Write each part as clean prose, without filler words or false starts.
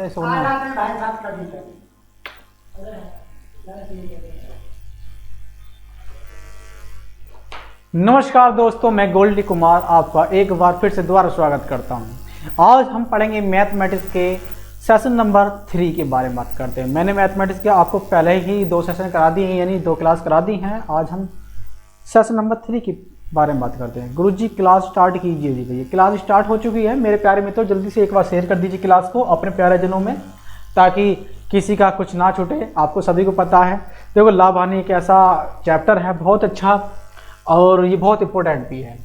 हमने सोना। नमस्कार दोस्तों, मैं गोल्डी कुमार आपका एक बार फिर से दोबारा स्वागत करता हूं। आज हम पढ़ेंगे मैथमेटिक्स के सेशन नंबर 3 के बारे में बात करते हैं। मैंने मैथमेटिक्स के आपको पहले ही 2 सेशन करा दी हैं, यानी 2 क्लास करा दी हैं। आज हम सेशन नंबर 3 के बारे में बात करते हैं। गुरुजी क्लास स्टार्ट कीजिए जी भैया। क्लास स्टार्ट हो चुकी है मेरे प्यारे मित्रों, जल्दी से एक बार शेयर कर दीजिए क्लास को अपने प्यारे जनों में, ताकि किसी का कुछ ना छूटे। आपको सभी को पता है, देखो लाभ हानि एक ऐसा चैप्टर है बहुत अच्छा, और ये बहुत इंपॉर्टेंट भी है।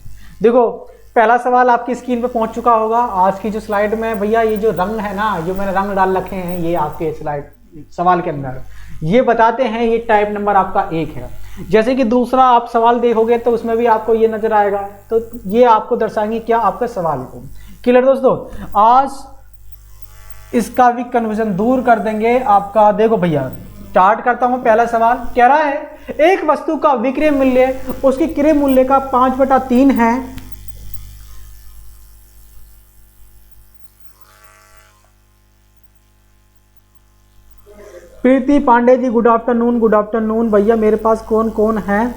देखो पहला सवाल आपकी स्क्रीन पे पहुंच चुका होगा। आज की जो स्लाइड में भैया ये जो रंग है ना, जो मैंने रंग डाल रखे हैं, ये आपके स्लाइड सवाल के अंदर ये बताते हैं ये टाइप नंबर आपका 1 है। जैसे कि दूसरा आप सवाल देखोगे तो उसमें भी आपको ये नजर आएगा, तो ये आपको दर्शाएंगे क्या आपके सवाल को। क्लियर दोस्तों, आज इसका भी कन्फ्यूजन दूर कर देंगे आपका। देखो भैया स्टार्ट करता हूं। पहला सवाल कह रहा है एक वस्तु का विक्रय मूल्य उसके क्रय मूल्य का 5/3 है। प्रीति Pandey ji good afternoon. Good afternoon भैया। मेरे पास कौन कौन है?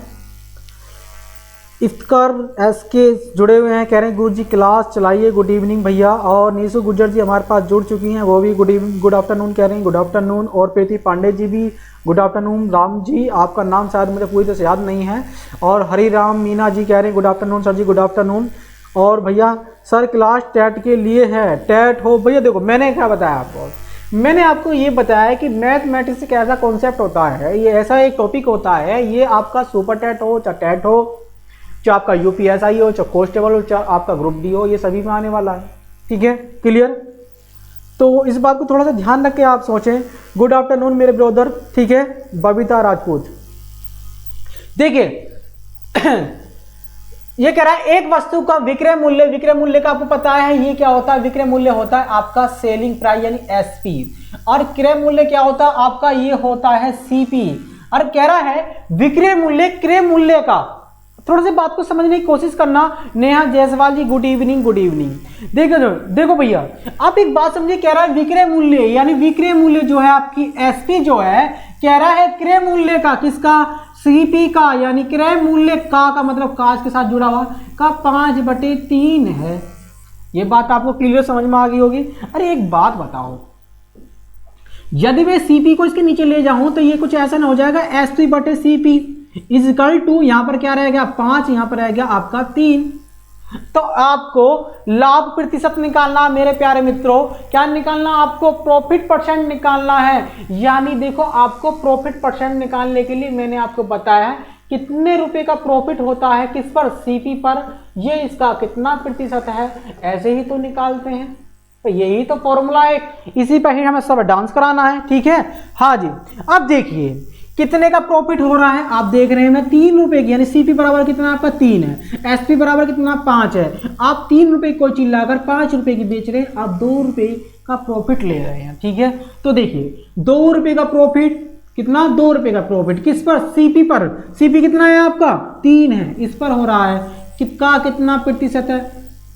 इफ्तर एसके जुड़े हुए हैं, कह रहे हैं गुरुजी क्लास चलाइए। गुड इवनिंग भैया। और नीसू गुज्जर जी हमारे पास जुड़ चुकी हैं, वो भी गुड आफ्टरनून कह रही हैं। Good afternoon. और प्रीति पांडे जी भी गुड आफ्टरनून। राम जी आपका नाम शायद मुझे पूरी तरह से याद नहीं है। और हरिराम मीना जी कह रहे हैं good afternoon sir ji. Good afternoon. और भैया सर क्लास टेट के लिए है। टेट हो भैया, देखो मैंने क्या बताया आपको, मैंने आपको ये बताया कि मैथमेटिक्स एक ऐसा कॉन्सेप्ट होता है, ये ऐसा एक टॉपिक होता है, ये आपका सुपर टेट हो चाहे टेट हो, चाहे आपका यूपीएसआई हो, चाहे कांस्टेबल हो, चाहे आपका ग्रुप डी हो, ये सभी में आने वाला है। ठीक है, क्लियर? तो इस बात को थोड़ा सा ध्यान रख के आप सोचें। गुड आफ्टरनून मेरे ब्रदर। ठीक है, बबीता राजपूत। देखिए ये कह रहा है एक वस्तु का विक्रय मूल्य का आपको पता है ये क्या होता है? विक्रय मूल्य होता है आपका सेलिंग प्राइस यानी एसपी, और क्रय मूल्य क्या होता है आपका? ये होता है सीपी। और कह रहा है विक्रय मूल्य क्रय मूल्य का, थोड़ा सी बात को समझने की कोशिश करना। नेहा जायसवाल जी गुड इवनिंग। Good evening. देखो भैया आप एक बात समझिए, कह रहा है विक्रय मूल्य यानी विक्रय मूल्य जो है आपकी एसपी जो है, कह रहा है क्रय मूल्य का, किसका? सीपी का, यानी क्रय मूल्य का मतलब काज के साथ जुड़ा हुआ का 5/3 है। ये बात आपको क्लियर समझ में आ गई होगी। अरे एक बात बताओ, यदि मैं सीपी को इसके नीचे ले जाऊं तो ये कुछ ऐसा ना हो जाएगा SP/CP इजकल टू, यहां पर क्या रहेगा 5, यहां पर रहेगा आपका 3। तो आपको लाभ प्रतिशत निकालना मेरे प्यारे मित्रों, क्या निकालना? आपको प्रॉफिट परसेंट निकालना है। यानी देखो आपको प्रॉफिट परसेंट निकालने के लिए मैंने आपको बताया है कितने रुपए का प्रॉफिट होता है किस पर? सीपी पर। ये इसका कितना प्रतिशत है, ऐसे ही तो निकालते हैं। तो यही तो फॉर्मूला है, इसी पर ही हमें सब डांस कराना है। ठीक है, हाँ जी। अब देखिए कितने का प्रॉफिट हो रहा है, आप देख रहे हैं मैं 3 रुपए की, यानी सीपी बराबर कितना आपका 3 है, एसपी बराबर कितना 5 है। आप 3 रुपए कोई चीज लाकर 5 रुपए की बेच रहे हैं, आप 2 रुपए का प्रॉफिट ले रहे हैं। ठीक है, तो देखिए 2 रुपए का प्रॉफिट, कितना? 2 रुपए का प्रॉफिट किस पर? सीपी पर। सीपी कितना है आपका? 3 है, इस पर हो रहा है। कितना प्रतिशत है?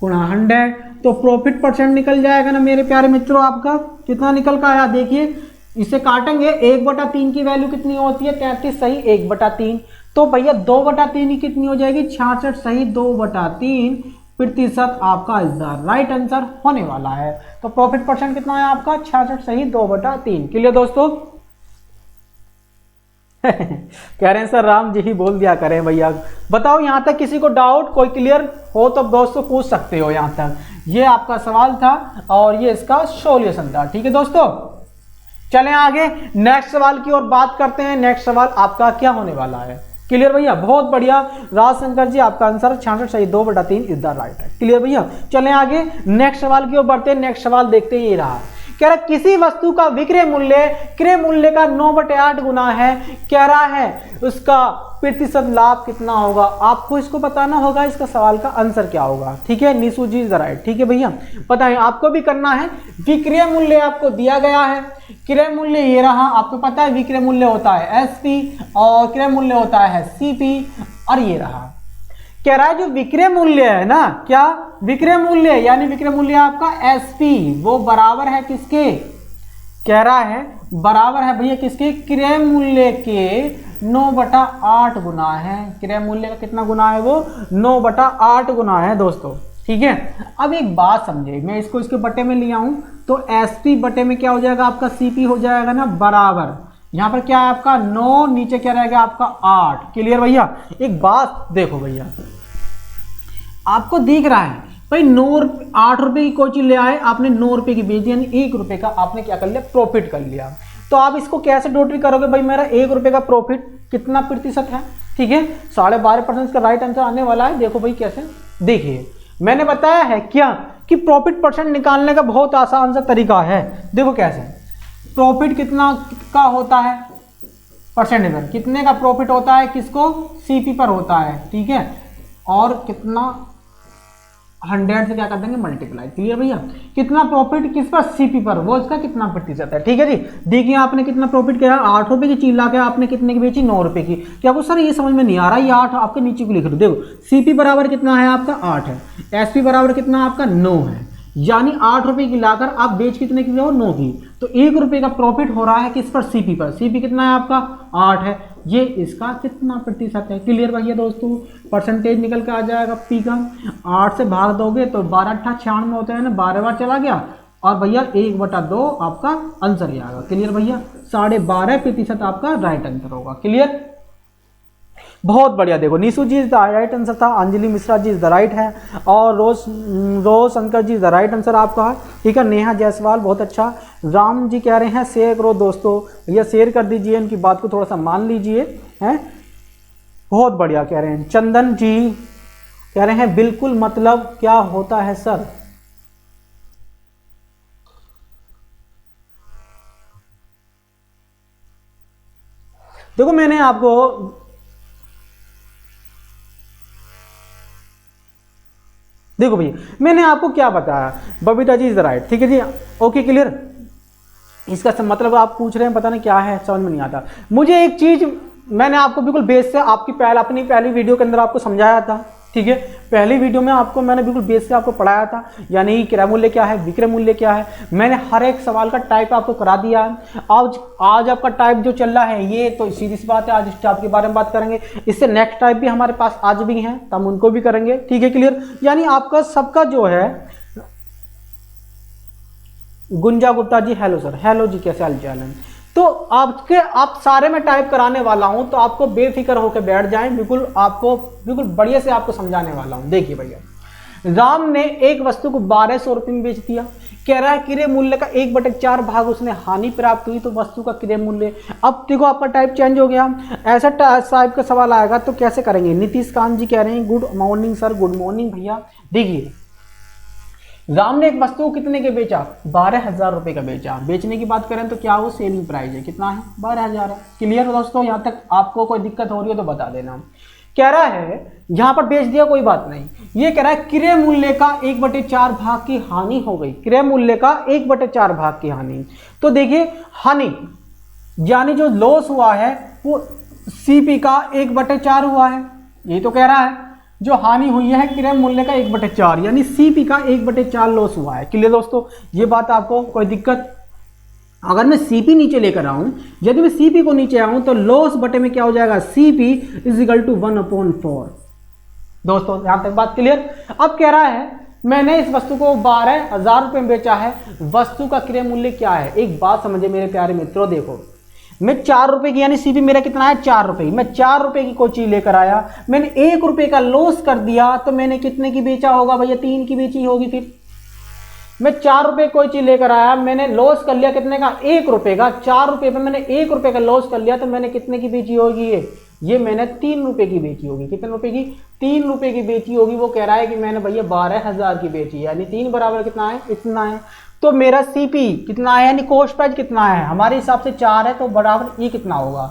गुणा 100। तो प्रॉफिट परसेंट निकल जाएगा ना मेरे प्यारे मित्रों आपका। कितना निकल का आया देखिए, इसे काटेंगे 1/3 की वैल्यू कितनी होती है? 33 सही 1/3। तो भैया 2/3 की कितनी हो जाएगी? 66 सही 2/3 प्रतिशत आपका इज द राइट आंसर होने वाला है। तो प्रॉफिट परसेंट कितना है आपका? 66 सही 2/3। क्लियर दोस्तों? कह रहे हैं सर राम जी ही बोल दिया करें भैया। बताओ यहां तक किसी को डाउट कोई क्लियर हो तो दोस्तों पूछ सकते हो यहां तक। ये आपका सवाल था और ये इसका सॉल्यूशन था। ठीक है दोस्तों, चलें आगे नेक्स्ट सवाल की ओर बात करते हैं। नेक्स्ट सवाल आपका क्या होने वाला है? क्लियर भैया? बहुत बढ़िया राजशंकर जी, आपका आंसर 66 सही 2/3 इज द राइट है। क्लियर भैया? चलें आगे नेक्स्ट सवाल की ओर बढ़ते हैं। नेक्स्ट सवाल देखते ही रहा, कह रहा किसी वस्तु का विक्रय मूल्य क्रय मूल्य का 9/8 गुना है। कह रहा है उसका प्रतिशत लाभ कितना होगा? आपको इसको बताना होगा, इसका सवाल का आंसर क्या होगा। ठीक है, निशु जी इज राइट। ठीक है भैया, बताएं आपको भी करना है। विक्रय मूल्य आपको दिया गया है, क्रय मूल्य ये रहा, आपको पता है विक्रय मूल्य होता है एसपी और क्रय मूल्य होता है सीपी, और ये रहा। कह रहा है जो विक्रय मूल्य है ना, क्या विक्रय मूल्य यानी विक्रय मूल्य आपका एसपी, वो बराबर है किसके? कह रहा है बराबर है भैया किसके, क्रय मूल्य के 9/8 गुना है। क्रय मूल्य का कितना गुना है, वो 9/8 गुना है दोस्तों, ठीक है। अब एक बात समझे, मैं इसको इसके बटे में लिया हूं तो एसपी बटे में क्या हो जाएगा आपका, सीपी हो जाएगा ना बराबर, यहाँ पर क्या है आपका 9, नीचे क्या रहेगा आपका 8। क्लियर भैया। एक बात देखो भैया, आपको दिख रहा है भाई 8 रुपए की कोई चीज ले आए, आपने 9 रुपए की बेच दी, यानी 1 रुपए का आपने क्या कर लिया, प्रॉफिट कर लिया। तो आप इसको कैसे डोटरी करोगे भाई, मेरा 1 रुपए का प्रॉफिट कितना प्रतिशत है, ठीक है 12.5% का राइट आंसर आने वाला है। देखो भाई कैसे, देखिए मैंने बताया है क्या कि प्रॉफिट परसेंट निकालने का बहुत आसान सा तरीका है। देखो कैसे, प्रॉफिट कितना का होता है, परसेंटेज पर कितने का प्रॉफिट होता है, किसको, सीपी पर होता है, ठीक है, और कितना 100 से क्या कर देंगे मल्टीप्लाई। क्लियर भैया, कितना प्रॉफिट किस पर, सीपी पर, वो इसका कितना प्रतिशत है, ठीक है जी। देखिए आपने कितना प्रॉफिट किया, 8 रुपए की चीज ला के आपने कितने की बेची, 9 रुपए की। क्या आपको सर ये समझ में नहीं आ रहा, ये 8 आपके नीचे को लिख दो। देखो सीपी बराबर कितना है आपका 8 है, एसपी बराबर कितना आपका 9 है, यानी 8 रुपए की लाकर आप बेच कितने की हो, 9 की। तो 1 रुपए का प्रॉफिट हो रहा है किस पर, सीपी पर। सीपी कितना है आपका 8 है, ये इसका कितना प्रतिशत है। क्लियर भैया दोस्तों, परसेंटेज निकल के आ जाएगा पी का, 8 से भाग दोगे तो 12×8 = 96 होता है ना, 12 बार चला गया, और भैया 1/2 आपका आंसर ही आएगा। क्लियर भैया, 12.5% आपका राइट आंसर होगा। क्लियर, बहुत बढ़िया। देखो Nishu ji is the right answer था, Anjali Mishra ji is the right है, और रोज Shankar ji is the right answer आपका, ठीक है। नेहा जायसवाल बहुत अच्छा। राम जी कह रहे हैं शेयर करो दोस्तों, भैया शेयर कर दीजिए, इनकी बात को थोड़ा सा मान लीजिए, हैं बहुत बढ़िया कह रहे हैं। चंदन जी कह रहे हैं बिल्कुल, मतलब क्या होता है सर, देखो मैंने आपको देखो भैया मैंने आपको क्या बताया, Babita ji is the right, ठीक है जी, ओके क्लियर। इसका मतलब आप पूछ रहे हैं पता नहीं क्या है, समझ में नहीं आता। मुझे एक चीज मैंने आपको बिल्कुल बेस से आपकी अपनी पहली वीडियो के अंदर आपको समझाया था, ठीक है। पहली वीडियो में आपको मैंने बिल्कुल बेस से आपको पढ़ाया था, यानी क्रय मूल्य क्या है, विक्रय मूल्य क्या है। मैंने हर एक सवाल का टाइप आपको करा दिया है। आज आपका टाइप जो चल रहा है ये तो सीधी सी बात है, आज इस टाइप के बारे में बात करेंगे। इससे नेक्स्ट टाइप भी हमारे पास आज भी हैं, तो हम उनको भी करेंगे, ठीक है क्लियर। यानी आपका सबका जो है, गुंजा Gupta ji hello sir, hello जी कैसे हाल चाल है। तो आप सारे में टाइप कराने वाला हूं, तो आपको बेफिक्र होकर बैठ जाएं, बिल्कुल आपको बिल्कुल बढ़िया से आपको समझाने वाला हूं। देखिए भैया, राम ने एक वस्तु को 1200 रुपये में बेच दिया, कह रहा है क्रय मूल्य का 1/4 भाग उसने हानि प्राप्त हुई, तो वस्तु का क्रय मूल्य। अब देखो आपका टाइप चेंज हो गया, ऐसा टाइप का सवाल आएगा तो कैसे करेंगे। नीतीश कांत जी कह रहे हैं good morning sir, good morning भैया। देखिए राम ने एक वस्तु को कितने के बेचा, 12,000 रुपए का बेचा। बेचने की बात करें तो क्या वो सेलिंग प्राइस है, कितना है 12,000 है। क्लियर दोस्तों, यहाँ तक आपको कोई दिक्कत हो रही हो तो बता देना। कह रहा है यहाँ पर बेच दिया कोई बात नहीं, ये कह रहा है क्रय मूल्य का 1/4 भाग की हानि हो गई, क्रय मूल्य का 1/4 भाग की हानि। तो देखिए हानि यानी जो लॉस हुआ है वो सीपी का 1/4 हुआ है, यही तो कह रहा है। जो हानि हुई है क्रय मूल्य का 1/4, यानी सीपी का 1/4 लॉस हुआ है। क्लियर दोस्तों, ये बात आपको कोई दिक्कत, अगर मैं सीपी नीचे लेकर आऊं, यदि मैं सीपी को नीचे आऊं तो लॉस बटे में क्या हो जाएगा, सीपी = 1/4। दोस्तों यहां तक बात क्लियर। अब कह रहा है मैंने इस वस्तु को 12,000 रुपए में बेचा है, वस्तु का क्रय मूल्य क्या है। एक बात समझे मेरे प्यारे मित्रों, देखो मैं 4 रुपए की, यानी सीपी मेरा कितना है 4 रुपए, मैं 4 रुपए की कोई चीज लेकर आया, मैंने 1 रुपए का लॉस कर दिया, तो मैंने कितने की बेचा होगा भैया, 3 की बेची होगी। फिर मैं 4 रुपए कोई चीज लेकर आया, मैंने लॉस कर लिया कितने का, 1 रुपए का। 4 रुपए पे मैंने 1 रुपए का लॉस कर लिया, तो मैंने कितने की बेची होगी, ये मैंने 3 रुपए की बेची होगी। कितने रुपए की, 3 रुपए की बेची होगी। वो कह रहा है कि मैंने भैया 12,000 की बेची, यानी 3 बराबर कितना है, इतना है। तो मेरा सीपी कितना है, यानी कॉस्ट प्राइस कितना है, हमारे हिसाब से 4 है, तो बराबर ये कितना होगा।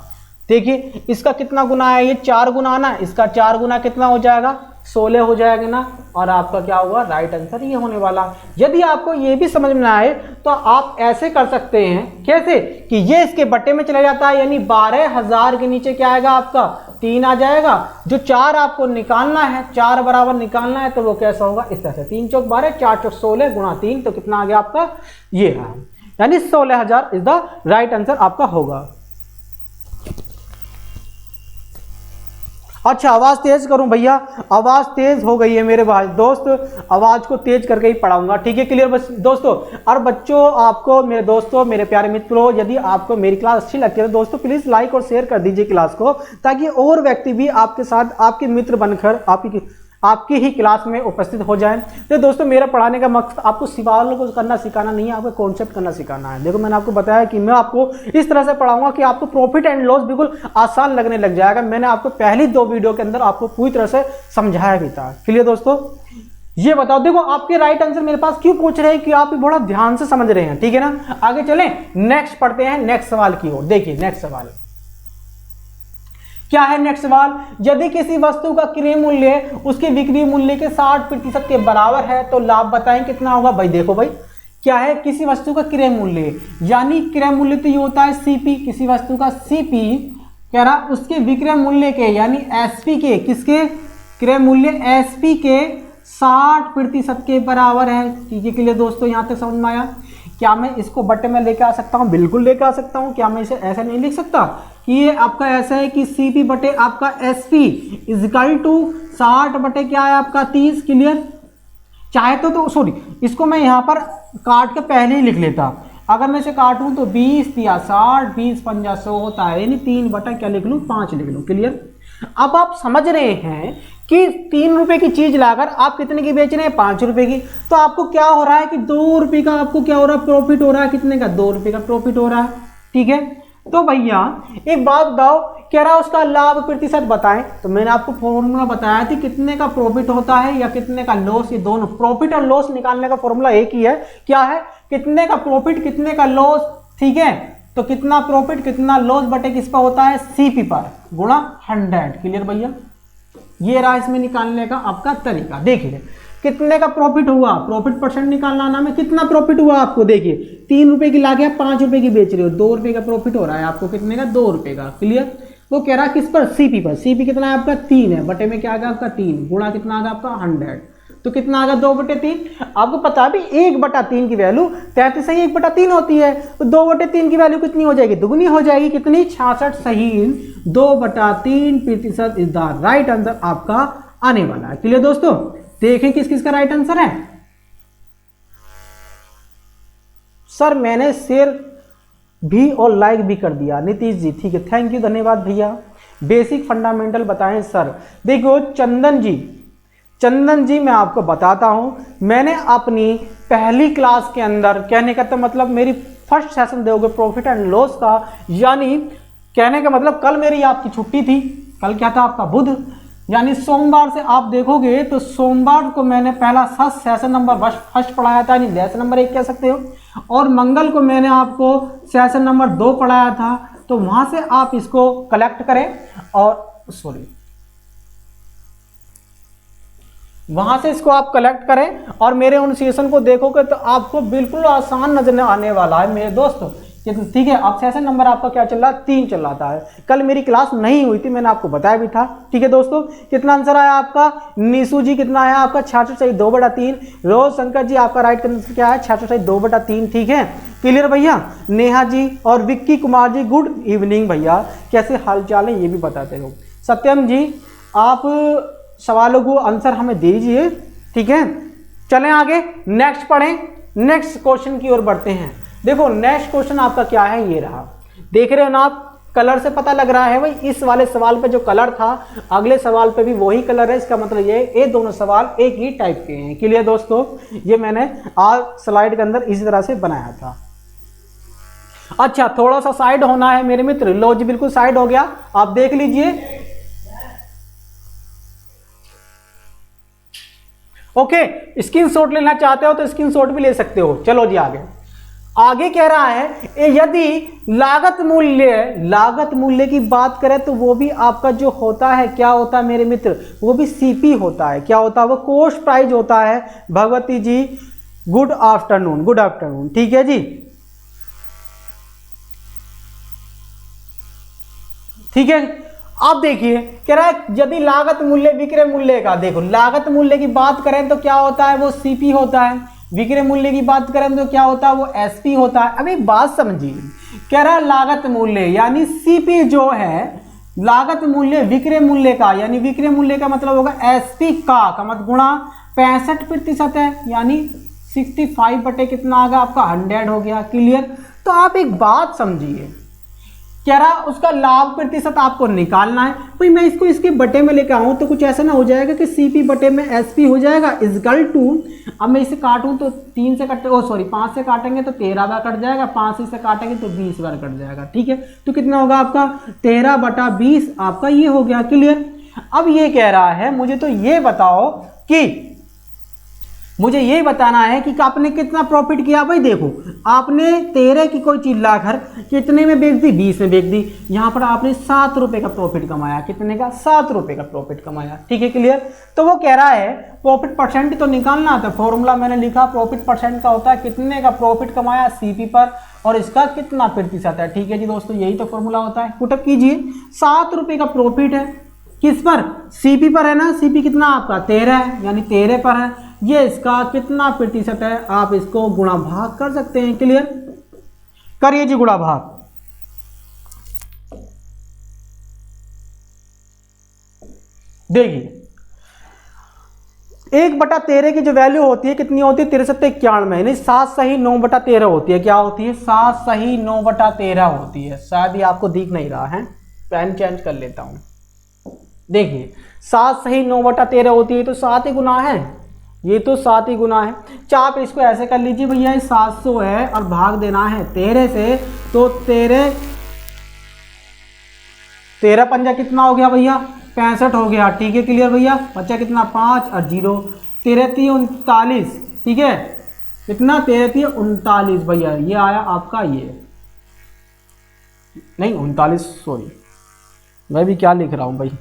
देखिए इसका कितना गुना है, ये 4 गुना ना, इसका 4 गुना कितना हो जाएगा, 16 हो जाएगा ना, और आपका क्या होगा, राइट आंसर ये होने वाला। यदि आपको ये भी समझ में आए तो आप ऐसे कर सकते हैं, कैसे कि ये इसके बटे में चला जाता है, यानी 12,000 के नीचे क्या आएगा आपका 3 आ जाएगा। जो 4 आपको निकालना है, 4 बराबर निकालना है, तो वो कैसा होगा, इस तरह से 3 चौक 12, 4 चौक 16 गुणा 3, तो कितना आ गया आपका, ये है। यानी 16,000 इज द राइट आंसर आपका होगा। अच्छा, आवाज तेज करूं भैया? आवाज तेज हो गई है मेरे भाई दोस्त, आवाज को तेज करके ही पढ़ाऊंगा, ठीक है? क्लियर बस दोस्तों? और बच्चों, आपको मेरे दोस्तों, मेरे प्यारे मित्रों, यदि आपको मेरी क्लास अच्छी लगती है तो दोस्तों प्लीज लाइक और शेयर कर दीजिए क्लास को, ताकि और व्यक्ति भी आपके साथ आपके मित्र बनकर आपकी ही क्लास में उपस्थित हो जाएं। तो दोस्तों, मेरा पढ़ाने का मकसद आपको सवालों को करना सिखाना नहीं है, आपको कॉन्सेप्ट करना सिखाना है। देखो, मैंने आपको बताया कि मैं आपको इस तरह से पढ़ाऊंगा कि आपको प्रॉफिट एंड लॉस बिल्कुल आसान लगने लग जाएगा। मैंने आपको पहली 2 वीडियो के अंदर आपको पूरी तरह से समझाया भी था। क्लियर दोस्तों? ये बताओ, देखो आपके राइट आंसर मेरे पास क्यों पूछ रहे हैं कि आप बड़ा ध्यान से समझ रहे हैं, ठीक है ना? आगे चलें, नेक्स्ट पढ़ते हैं नेक्स्ट सवाल की ओर। देखिए नेक्स्ट सवाल क्या है। नेक्स्ट सवाल, यदि किसी वस्तु का क्रय मूल्य उसके बिक्री मूल्य के 60% के बराबर है तो लाभ बताएं कितना होगा। भाई देखो भाई, क्या है? किसी वस्तु का क्रय मूल्य, यानी क्रय मूल्य तो ये होता है सीपी, किसी वस्तु का सीपी कह रहा उसके विक्रय मूल्य के यानी एसपी के, किसके क्रय मूल्य? एसपी के 60% के बराबर है। ठीक है, के लिए दोस्तों यहां तक समझ में आया? क्या मैं इसको बट्टे में लेके आ सकता हूं? बिल्कुल लेके आ सकता हूं। क्या मैं इसे ऐसा नहीं लिख सकता कि ये आपका ऐसा है कि सीपी बटे आपका एसपी इजिकल टू 60 बटे क्या है आपका 30। क्लियर? चाहे तो सॉरी, इसको मैं यहां पर काट के पहले ही लिख लेता। अगर मैं इसे काटूं तो 20 या 60, 20 50 100 होता है, यानी 3 बटा क्या लिख लूं? 5 लिख लूं। क्लियर? अब आप समझ रहे हैं कि 3 रुपए की चीज लाकर आप कितने की बेच रहे हैं? 5 रुपए की। तो आपको क्या हो रहा है कि 2 रुपए का आपको क्या हो रहा है? प्रॉफिट हो रहा है। कितने का? 2 रुपए का प्रॉफिट हो रहा है। ठीक है, तो भैया एक बात बताओ, कह रहा उसका लाभ प्रतिशत बताएं। तो मैंने आपको फॉर्मूला बताया थी, कितने का प्रॉफिट होता है या कितने का लॉस। ये दोनों प्रॉफिट और लॉस निकालने का फॉर्मूला एक ही है। क्या है? कितने का प्रॉफिट कितने का लॉस। ठीक है, तो कितना प्रॉफिट कितना लॉस बटे किस पर होता है? सीपी पर गुणा 100। क्लियर भैया? ये रहा इसमें निकालने का आपका तरीका। देखिए कितने का प्रॉफिट हुआ, प्रॉफिट परसेंट निकालना नाम है। कितना प्रॉफिट हुआ आपको? देखिए 3 रुपए की लाके आप 5 रुपए की बेच रहे हो, 2 रुपए का प्रॉफिट हो रहा है आपको। कितने का? 2 रुपए का। क्लियर? वो कह रहा किस पर? सीपी पर। सीपी कितना है आपका? 3 है, बटे में क्या आ गया आपका 3 गुणा कितना आ गया आपका 100। तो कितना आ गया? 2/3। आपको पता है भी 1/3 की वैल्यू 33 सही 1/3 होती है, तो 2/3 की वैल्यू कितनी हो जाएगी? दुगनी हो जाएगी। कितनी? 66 सही 2/3% इज द राइट आंसर आपका आने वाला है। क्लियर दोस्तों? देखें किस किस का राइट आंसर है। सर मैंने शेयर भी और लाइक भी कर दिया। नीतीश जी ठीक है, थैंक यू, धन्यवाद भैया। बेसिक फंडामेंटल बताएं सर। देखो चंदन जी मैं आपको बताता हूं, मैंने अपनी पहली क्लास के अंदर, कहने का तो मतलब मेरी फर्स्ट सेशन दोगे प्रॉफिट एंड लॉस का, यानी कहने का मतलब कल मेरी आपकी छुट्टी थी। कल क्या था आपका? बुध, यानी सोमवार से आप देखोगे तो सोमवार को मैंने पहला सेशन नंबर फर्स्ट पढ़ाया था, यानी लेसन नंबर 1 कह सकते हो, और मंगल को मैंने आपको सेशन नंबर 2 पढ़ाया था। तो वहां से आप इसको कलेक्ट करें और वहां से इसको आप कलेक्ट करें और मेरे उन सेशन को देखोगे तो आपको बिल्कुल आसान नजर आने वाला है मेरे दोस्तों। ठीक है, अब सेशन नंबर आपका क्या चल रहा है? 3 चल रहा है। कल मेरी क्लास नहीं हुई थी, मैंने आपको बताया भी था। ठीक है दोस्तों, कितना आंसर आया आपका? नीसू जी कितना आया आपका? 66 सही 2/3। रोज शंकर जी आपका राइट आंसर क्या है? 66 सही 2/3। ठीक है, क्लियर भैया? नेहा जी और विक्की कुमार जी गुड इवनिंग भैया, कैसे हाल चाल है ये भी बताते हो। सत्यम जी आप सवालों को आंसर हमें दे दीजिए। ठीक है, चलें आगे, नेक्स्ट पढ़ें, नेक्स्ट क्वेश्चन की ओर बढ़ते हैं। देखो नेक्स्ट क्वेश्चन आपका क्या है, ये रहा, देख रहे हो ना आप? कलर से पता लग रहा है भाई, इस वाले सवाल पे जो कलर था अगले सवाल पे भी वही कलर है। इसका मतलब ये दोनों सवाल एक ही टाइप के हैं। क्लियर दोस्तों? ये मैंने आज स्लाइड के अंदर इसी तरह से बनाया था। अच्छा, थोड़ा सा साइड होना है मेरे मित्र। लो जी, बिल्कुल साइड हो गया, आप देख लीजिए। ओके, स्क्रीनशॉट लेना चाहते हो तो स्क्रीनशॉट भी ले सकते हो। चलो जी आगे कह रहा है यदि लागत मूल्य की बात करें तो वो भी आपका जो होता है क्या होता है मेरे मित्र? वो भी सीपी होता है। क्या होता है? वो कॉस्ट प्राइस होता है। भगवती जी गुड आफ्टरनून। ठीक है जी, ठीक है। अब देखिए कह रहा है यदि लागत मूल्य विक्रय मूल्य का, देखो लागत मूल्य की बात करें तो क्या होता है? वो सीपी होता है। विक्रय मूल्य की बात करें तो क्या होता है, वो एसपी होता है। अब एक बात समझिए, कह रहा लागत मूल्य यानी सीपी जो है, लागत मूल्य विक्रय मूल्य का, यानी विक्रय मूल्य का मतलब होगा एसपी का मतलब गुणा 65% है, यानी 65 बटे कितना आ गया आपका 100 हो गया। क्लियर। तो आप एक बात समझिए, कह रहा उसका लाभ प्रतिशत आपको निकालना है। भाई मैं इसको इसके बटे में लेकर आऊं तो कुछ ऐसा ना हो जाएगा कि सीपी बटे में एसपी हो जाएगा इजकल टू, अब मैं इसे काटूं तो 3 से कट 5 से काटेंगे तो 13 बार कट जाएगा, 5 से काटेंगे तो 20 बार कट जाएगा। ठीक है, तो कितना होगा आपका 13/20 आपका ये हो गया। क्लियर। अब ये कह रहा है मुझे तो ये बताओ कि मुझे ये बताना है कि आपने कितना प्रॉफिट किया। भाई देखो, आपने 13 की कोई चीज लाकर कितने में बेच दी, 20 में बेच दी। यहां पर आपने 7 रुपए का प्रॉफिट कमाया। कितने का, 7 रुपए का प्रॉफिट कमाया। ठीक है, क्लियर। तो वो कह रहा है प्रॉफिट परसेंट तो निकालना था, फॉर्मूला मैंने लिखा, प्रॉफिट परसेंट का होता है कितने का प्रॉफिट कमाया सीपी पर और इसका कितना प्रतिशत है। ठीक है जी दोस्तों, यही तो फॉर्मूला होता है। पुटअप कीजिए, 7 रुपए का प्रॉफिट है, किस पर, सीपी पर है ना। सीपी कितना आपका 13 है, यानी 13 पर है। ये इसका कितना प्रतिशत है, आप इसको गुणा भाग कर सकते हैं। क्लियर। करिए जी गुणा भाग। देखिए 1/13 की जो वैल्यू होती है कितनी होती है, 6391, यानी 7 सही 9/13 होती है। क्या होती है, 7 सही 9/13 होती है। शायद ये आपको दिख नहीं रहा है, पेन चेंज कर लेता हूं। देखिए 7 सही 9/13 होती है, तो 7 ही गुना है, ये तो 7 ही गुना है। चाप इसको ऐसे कर लीजिए भैया, 700 है और भाग देना है 13 से, तो 13 पंजा कितना हो गया भैया, 65 हो गया। ठीक है, क्लियर भैया। बच्चा कितना, 5 और 0, 13 3 39। ठीक है, कितना, 13 3 39 भैया, ये आया आपका, ये नहीं 39, सॉरी मैं भी क्या लिख रहा हूं भाई,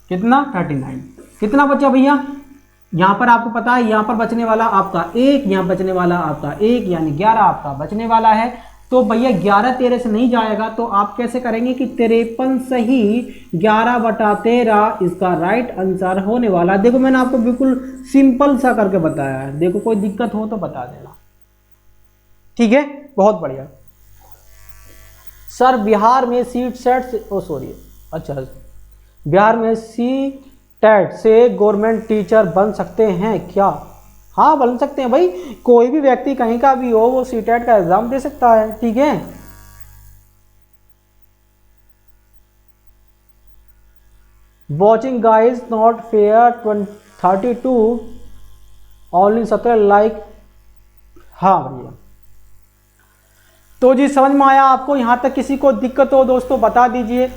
कितना 39। कितना बचा भैया, यहां पर आपको पता है, यहां पर बचने वाला आपका 1, यहां बचने वाला आपका 1, यानी 11 आपका बचने वाला है। तो भैया 11 13 से नहीं जाएगा, तो आप कैसे करेंगे कि 53 सही 11/13 इसका राइट आंसर होने वाला है। देखो मैंने आपको बिल्कुल सिंपल सा करके बताया है, देखो कोई दिक्कत हो तो बता देना। ठीक है, बहुत बढ़िया। सर बिहार में सीट सेट, ओ सॉरी, अच्छा बिहार में सी-टेट से गवर्नमेंट टीचर बन सकते हैं क्या? हाँ बन सकते हैं भाई, कोई भी व्यक्ति कहीं का भी हो वो सी-टेट का एग्जाम दे सकता है। ठीक है, watching guys not fair 32 only 17 like. हाँ भैया, तो जी समझ में आया आपको? यहां तक किसी को दिक्कत हो दोस्तों बता दीजिए,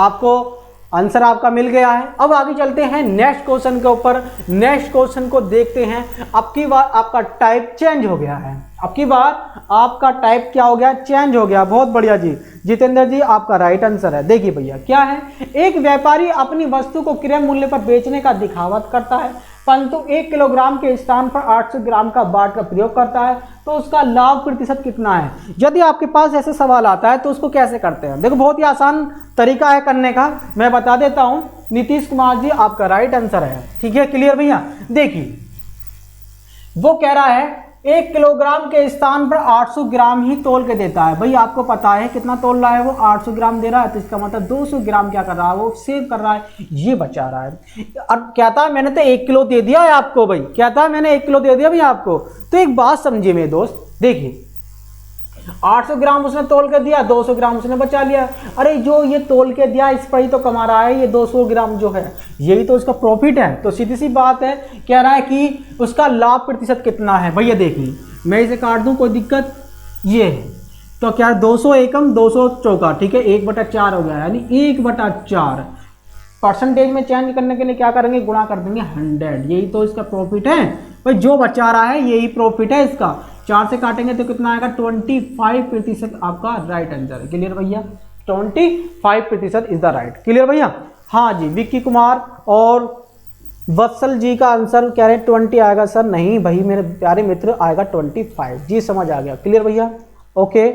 आपको आंसर आपका मिल गया है। अब आगे चलते हैं नेक्स्ट क्वेश्चन के ऊपर। नेक्स्ट क्वेश्चन को देखते हैं। अब की बार आपका टाइप चेंज हो गया है, अब की बार आपका टाइप क्या हो गया, चेंज हो गया। बहुत बढ़िया जी, जितेंद्र जी आपका राइट आंसर है। देखिए भैया क्या है, एक व्यापारी अपनी वस्तु को क्रय मूल्य पर बेचने का दिखावट करता है, परंतु 1 किलोग्राम के स्थान पर 800 ग्राम का बाट का प्रयोग करता है, तो उसका लाभ प्रतिशत कितना है? यदि आपके पास ऐसे सवाल आता है तो उसको कैसे करते हैं? देखो बहुत ही आसान तरीका है करने का, मैं बता देता हूं। नीतीश कुमार जी आपका राइट आंसर है। ठीक है, क्लियर भैया। देखिए वो कह रहा है 1 किलोग्राम के स्थान पर 800 ग्राम ही तोल के देता है। भाई आपको पता है कितना तोल रहा है वो, 800 ग्राम दे रहा है, तो इसका मतलब 200 ग्राम क्या कर रहा है वो सेव कर रहा है, ये बचा रहा है। अब क्या था, मैंने तो 1 किलो दे दिया है आपको भाई, क्या था मैंने 1 किलो दे दिया भाई आपको। तो एक बात समझिए मेरे दोस्त, देखिए 800 ग्राम उसने तोल के दिया, 200 ग्राम उसने बचा लिया। अरे जो ये तोल के दिया इस पर ही तो कमा रहा है, ये 200 ग्राम जो है यही तो उसका प्रॉफिट है। तो सीधी सी बात है, कह रहा है कि उसका लाभ प्रतिशत कितना है। भैया देखिए मैं इसे काट दूं, कोई दिक्कत, ये है तो क्या 200 एकम 200 चौका, ठीक है 1/4 हो गया, यानी 1/4 परसेंटेज में चेंज करने के लिए क्या करेंगे, गुणा कर देंगे 100। यही तो इसका प्रॉफिट है भाई, जो बचा रहा है यही प्रॉफिट है इसका। 4 से काटेंगे तो कितना आएगा, 25% आपका राइट आंसर है। क्लियर भैया, 25% इज द राइट। क्लियर भैया। हाँ जी, विक्की कुमार और वत्सल जी का आंसर कह रहे हैं 20 आएगा। सर नहीं भाई मेरे प्यारे मित्र, आएगा 25 जी, समझ आ गया। क्लियर भैया, ओके।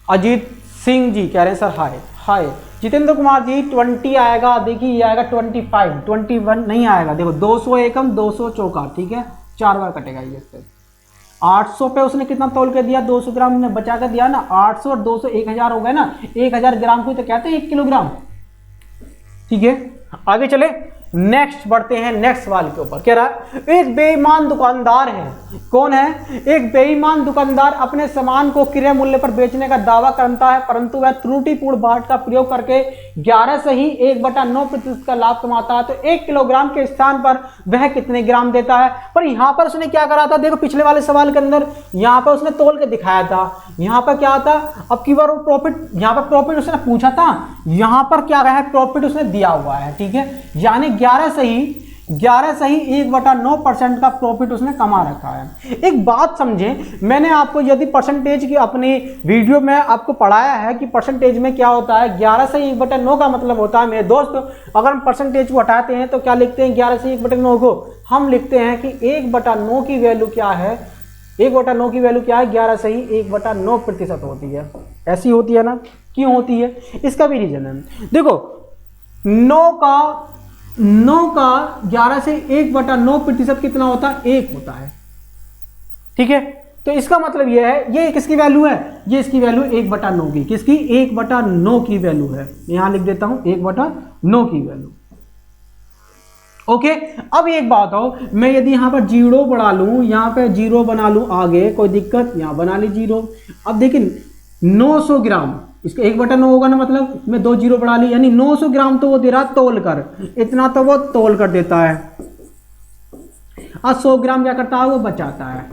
अजीत सिंह जी कह रहे हैं सर हाय हाय, जितेंद्र कुमार जी 20 आएगा, देखिए ये आएगा 25, 21 नहीं आएगा। देखो 200 एकम 200 चौका, ठीक है, 4 बार कटेगा ये इससे। 800 पे उसने कितना तोल के दिया, 200 ग्राम ने बचा कर दिया ना, 800 और 200 1000 हो गए ना, 1000 ग्राम को तो कहते हैं 1 किलोग्राम। ठीक है, आगे चले, नेक्स्ट बढ़ते हैं नेक्स्ट सवाल के ऊपर। कह रहा है एक बेईमान दुकानदार है, कौन है, एक बेईमान दुकानदार अपने सामान को क्रय मूल्य पर बेचने का दावा करता है, परंतु वह त्रुटिपूर्ण बाट का प्रयोग करके 11 से ही 1/9% का लाभ कमाता है। तो 1 किलोग्राम के स्थान पर वह कितने ग्राम देता है। पर यहां पर उसने क्या करा था, देखो पिछले वाले सवाल के अंदर यहां पर उसने तोल के दिखाया था, यहां पर क्या था, अब की बार प्रॉफिट, यहां पर प्रॉफिट उसने पूछा था, यहां पर क्या है, प्रॉफिट उसने दिया हुआ है। ठीक है, यानी 11 से ही 1/9% का प्रॉफिट उसने कमा रखा है। एक बात समझे, मैंने आपको यदि परसेंटेज की अपनी वीडियो में आपको पढ़ाया है कि परसेंटेज में क्या होता है, 11 से 1/9 का मतलब होता है मेरे दोस्त, अगर हम परसेंटेज को हटाते हैं तो क्या लिखते हैं, 11 से 1/9 को हम लिखते हैं कि 1/9 की वैल्यू क्या है, 1/9 की वैल्यू क्या है, 11 से ही 1/9% होती है। ऐसी होती है ना, क्यों होती है, इसका भी रीजन है। देखो 9 का 11 से 1/9% कितना होता है, 1 होता है। ठीक है, तो इसका मतलब यह है, ये किसकी वैल्यू है, ये इसकी वैल्यू 1/9 की, किसकी, 1/9 की वैल्यू है। यहां लिख देता हूं 1/9 की वैल्यू। ओके, अब एक बात हो, मैं यदि यहां पर 0 बढ़ा लूं, यहां पे 0 बना लूं आगे, कोई दिक्कत, यहां बना ली 0। अब देखिए 900 ग्राम, इसका 1/9 होगा ना, मतलब मैं 2 0 बढ़ा ली, यानी 900 ग्राम तो वो दे रहा तोल कर, इतना तो वो तोल कर देता है। और 100 ग्राम क्या करता है, वो बचाता है,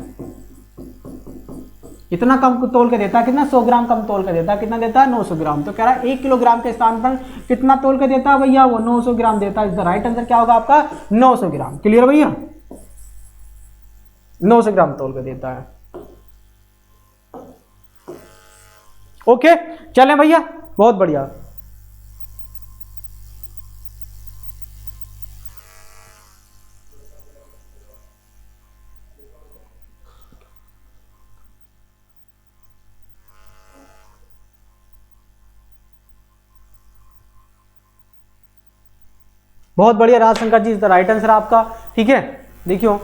इतना कम तोल के देता है, कितना, 100 ग्राम कम तोल के देता है, कितना देता है, 900 ग्राम। तो कह रहा है 1 किलोग्राम के स्थान पर कितना तोल के देता है भैया, वो 900 ग्राम देता है। इसका राइट आंसर क्या होगा आपका, 900 ग्राम। क्लियर भैया, 900 ग्राम तोल के देता है। ओके, चलें भैया, बहुत बढ़िया। बहुत बढ़िया राजशंकर जी, द राइट आंसर आपका। ठीक है, देखियो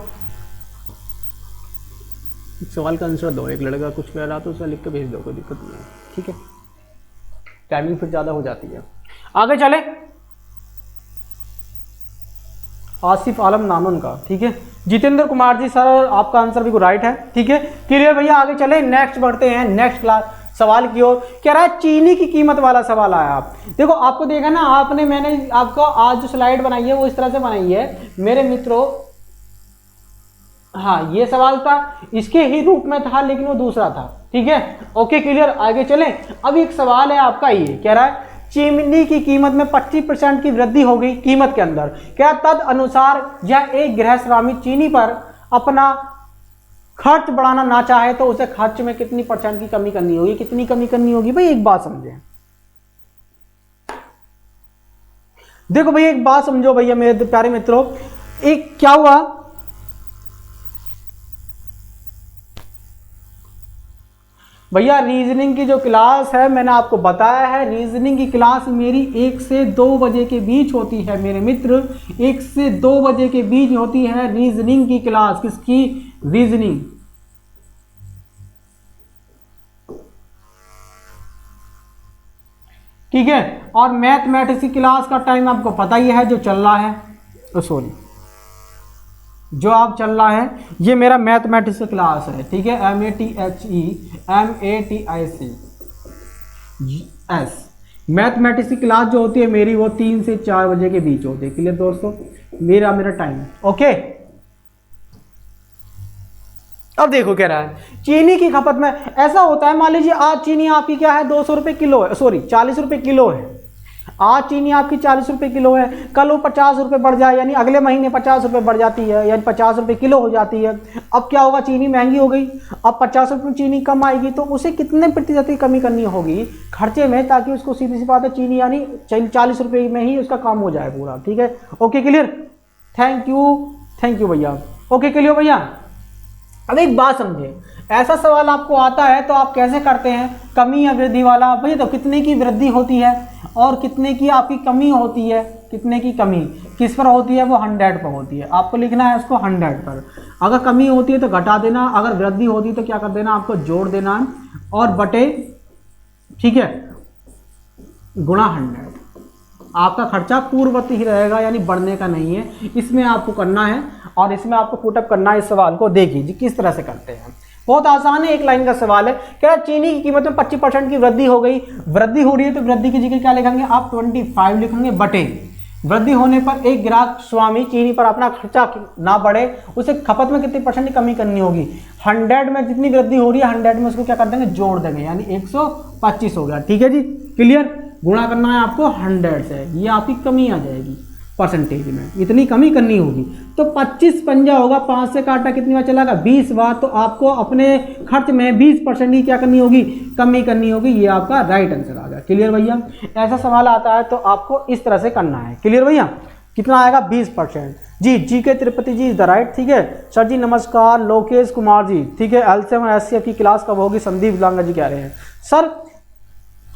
सवाल का आंसर दो, एक लड़का कुछ कह रहा तो उसे लिख के भेज दो, कोई दिक्कत नहीं है। ठीक है, टाइमिंग फिर ज्यादा हो जाती है। आगे चले, आसिफ आलम नामन का। ठीक है, जितेंद्र कुमार जी सर आपका आंसर भी राइट है। ठीक है, क्लियर भैया, आगे चले, नेक्स्ट बढ़ते हैं नेक्स्ट क्लास सवाल की ओर। कह रहा है चीनी की कीमत वाला सवाल आया। आप देखो, आपको देखा ना आपने, मैंने आपको आज जो स्लाइड बनाई है वो इस तरह से बनाई है मेरे मित्रों। हाँ, ये सवाल था, इसके ही रूप में था लेकिन वो दूसरा था। ठीक है, ओके क्लियर, आगे चलें। अब एक सवाल है आपका, ये कह रहा है चीनी की कीमत में 25% की वृद्धि हो गई कीमत के अंदर, क्या तद अनुसार यह एक गृहस्वामी चीनी पर अपना खर्च बढ़ाना ना चाहे तो उसे खर्च में कितनी % की कमी करनी होगी, कितनी कमी करनी होगी भाई, एक बात समझे। देखो भाई, एक बात समझो भैया मेरे प्यारे मित्रों, एक क्या हुआ, भैया रीजनिंग की जो क्लास है मैंने आपको बताया है, रीजनिंग की क्लास मेरी 1 से 2 बजे के बीच होती है मेरे मित्र, 1 से 2 बजे के बीच होती है रीजनिंग की क्लास। किसकी, रीजनिंग। ठीक है, और मैथमेटिक्स की क्लास का टाइम आपको पता ही है जो चल रहा है, सॉरी जो आप चल रहा है, ये मेरा मैथमेटिक्स की क्लास है। ठीक है, MATHEMATICS मैथमेटिक्स की क्लास जो होती है मेरी, वो 3 से 4 बजे के बीच होती है। क्लियर दोस्तों, मेरा टाइम। ओके, अब देखो कह रहा है चीनी की खपत में ऐसा होता है, मान लीजिए आज चीनी आपकी क्या है, 200 रुपये किलो है, सॉरी 40 रुपये किलो है। आज चीनी आपकी 40 रुपये किलो है, कल वो 50 रुपये बढ़ जाए, यानी अगले महीने 50 रुपये बढ़ जाती है, यानी 50 रुपये किलो हो जाती है। अब क्या होगा, चीनी महंगी हो गई, अब 50 रुपये चीनी कम आएगी, तो उसे कितने % की कमी करनी होगी खर्चे में, ताकि उसको सीधी सी बात है चीनी यानी 40 रुपये में ही उसका काम हो जाए पूरा। ठीक है, ओके क्लियर, थैंक यू भैया। ओके क्लियर भैया। अब एक बात समझे, ऐसा सवाल आपको आता है तो आप कैसे करते हैं, कमी या वृद्धि वाला। भैया तो कितने की वृद्धि होती है और कितने की आपकी कमी होती है, कितने की कमी किस पर होती है, वो 100 पर होती है। आपको लिखना है उसको 100 पर। अगर कमी होती है तो घटा देना, अगर वृद्धि होती है तो क्या कर देना, आपको जोड़ देना है और बटे, ठीक है, गुणा 100। आपका खर्चा पूर्ववत ही रहेगा, यानी बढ़ने का नहीं है। इसमें आपको करना है और इसमें आपको पुटअप करना है। इस सवाल को देखिए जी किस तरह से करते हैं, बहुत आसान है, एक लाइन का सवाल है। क्या चीनी की कीमत में 25% की वृद्धि हो गई, वृद्धि हो रही है तो वृद्धि की जगह क्या लिखेंगे आप, 25 लिखेंगे बटे वृद्धि होने पर एक ग्राहक स्वामी चीनी पर अपना खर्चा ना बढ़े, उसे खपत में कितनी परसेंट की कमी करनी होगी। 100 में जितनी वृद्धि हो रही है 100 में उसको क्या कर देंगे, जोड़ देंगे, यानी 125 हो गया। ठीक है जी, क्लियर। गुणा करना है आपको 100 से, ये आपकी कमी आ जाएगी परसेंटेज में, इतनी कमी करनी होगी। तो 25 पंजा होगा, 5 से काटा कितनी बार चलागा, 20 बार। तो आपको अपने खर्च में 20% की क्या करनी होगी, कमी करनी होगी। ये आपका राइट आंसर आ गया। क्लियर भैया। ऐसा सवाल आता है तो आपको इस तरह से करना है। क्लियर भैया। कितना आएगा, 20% जी। जी के त्रिपति जी इज द राइट। ठीक है सर जी, नमस्कार। लोकेश कुमार जी, ठीक है। L7 SCF की क्लास कब होगी, संदीप लांगा जी कह रहे हैं सर।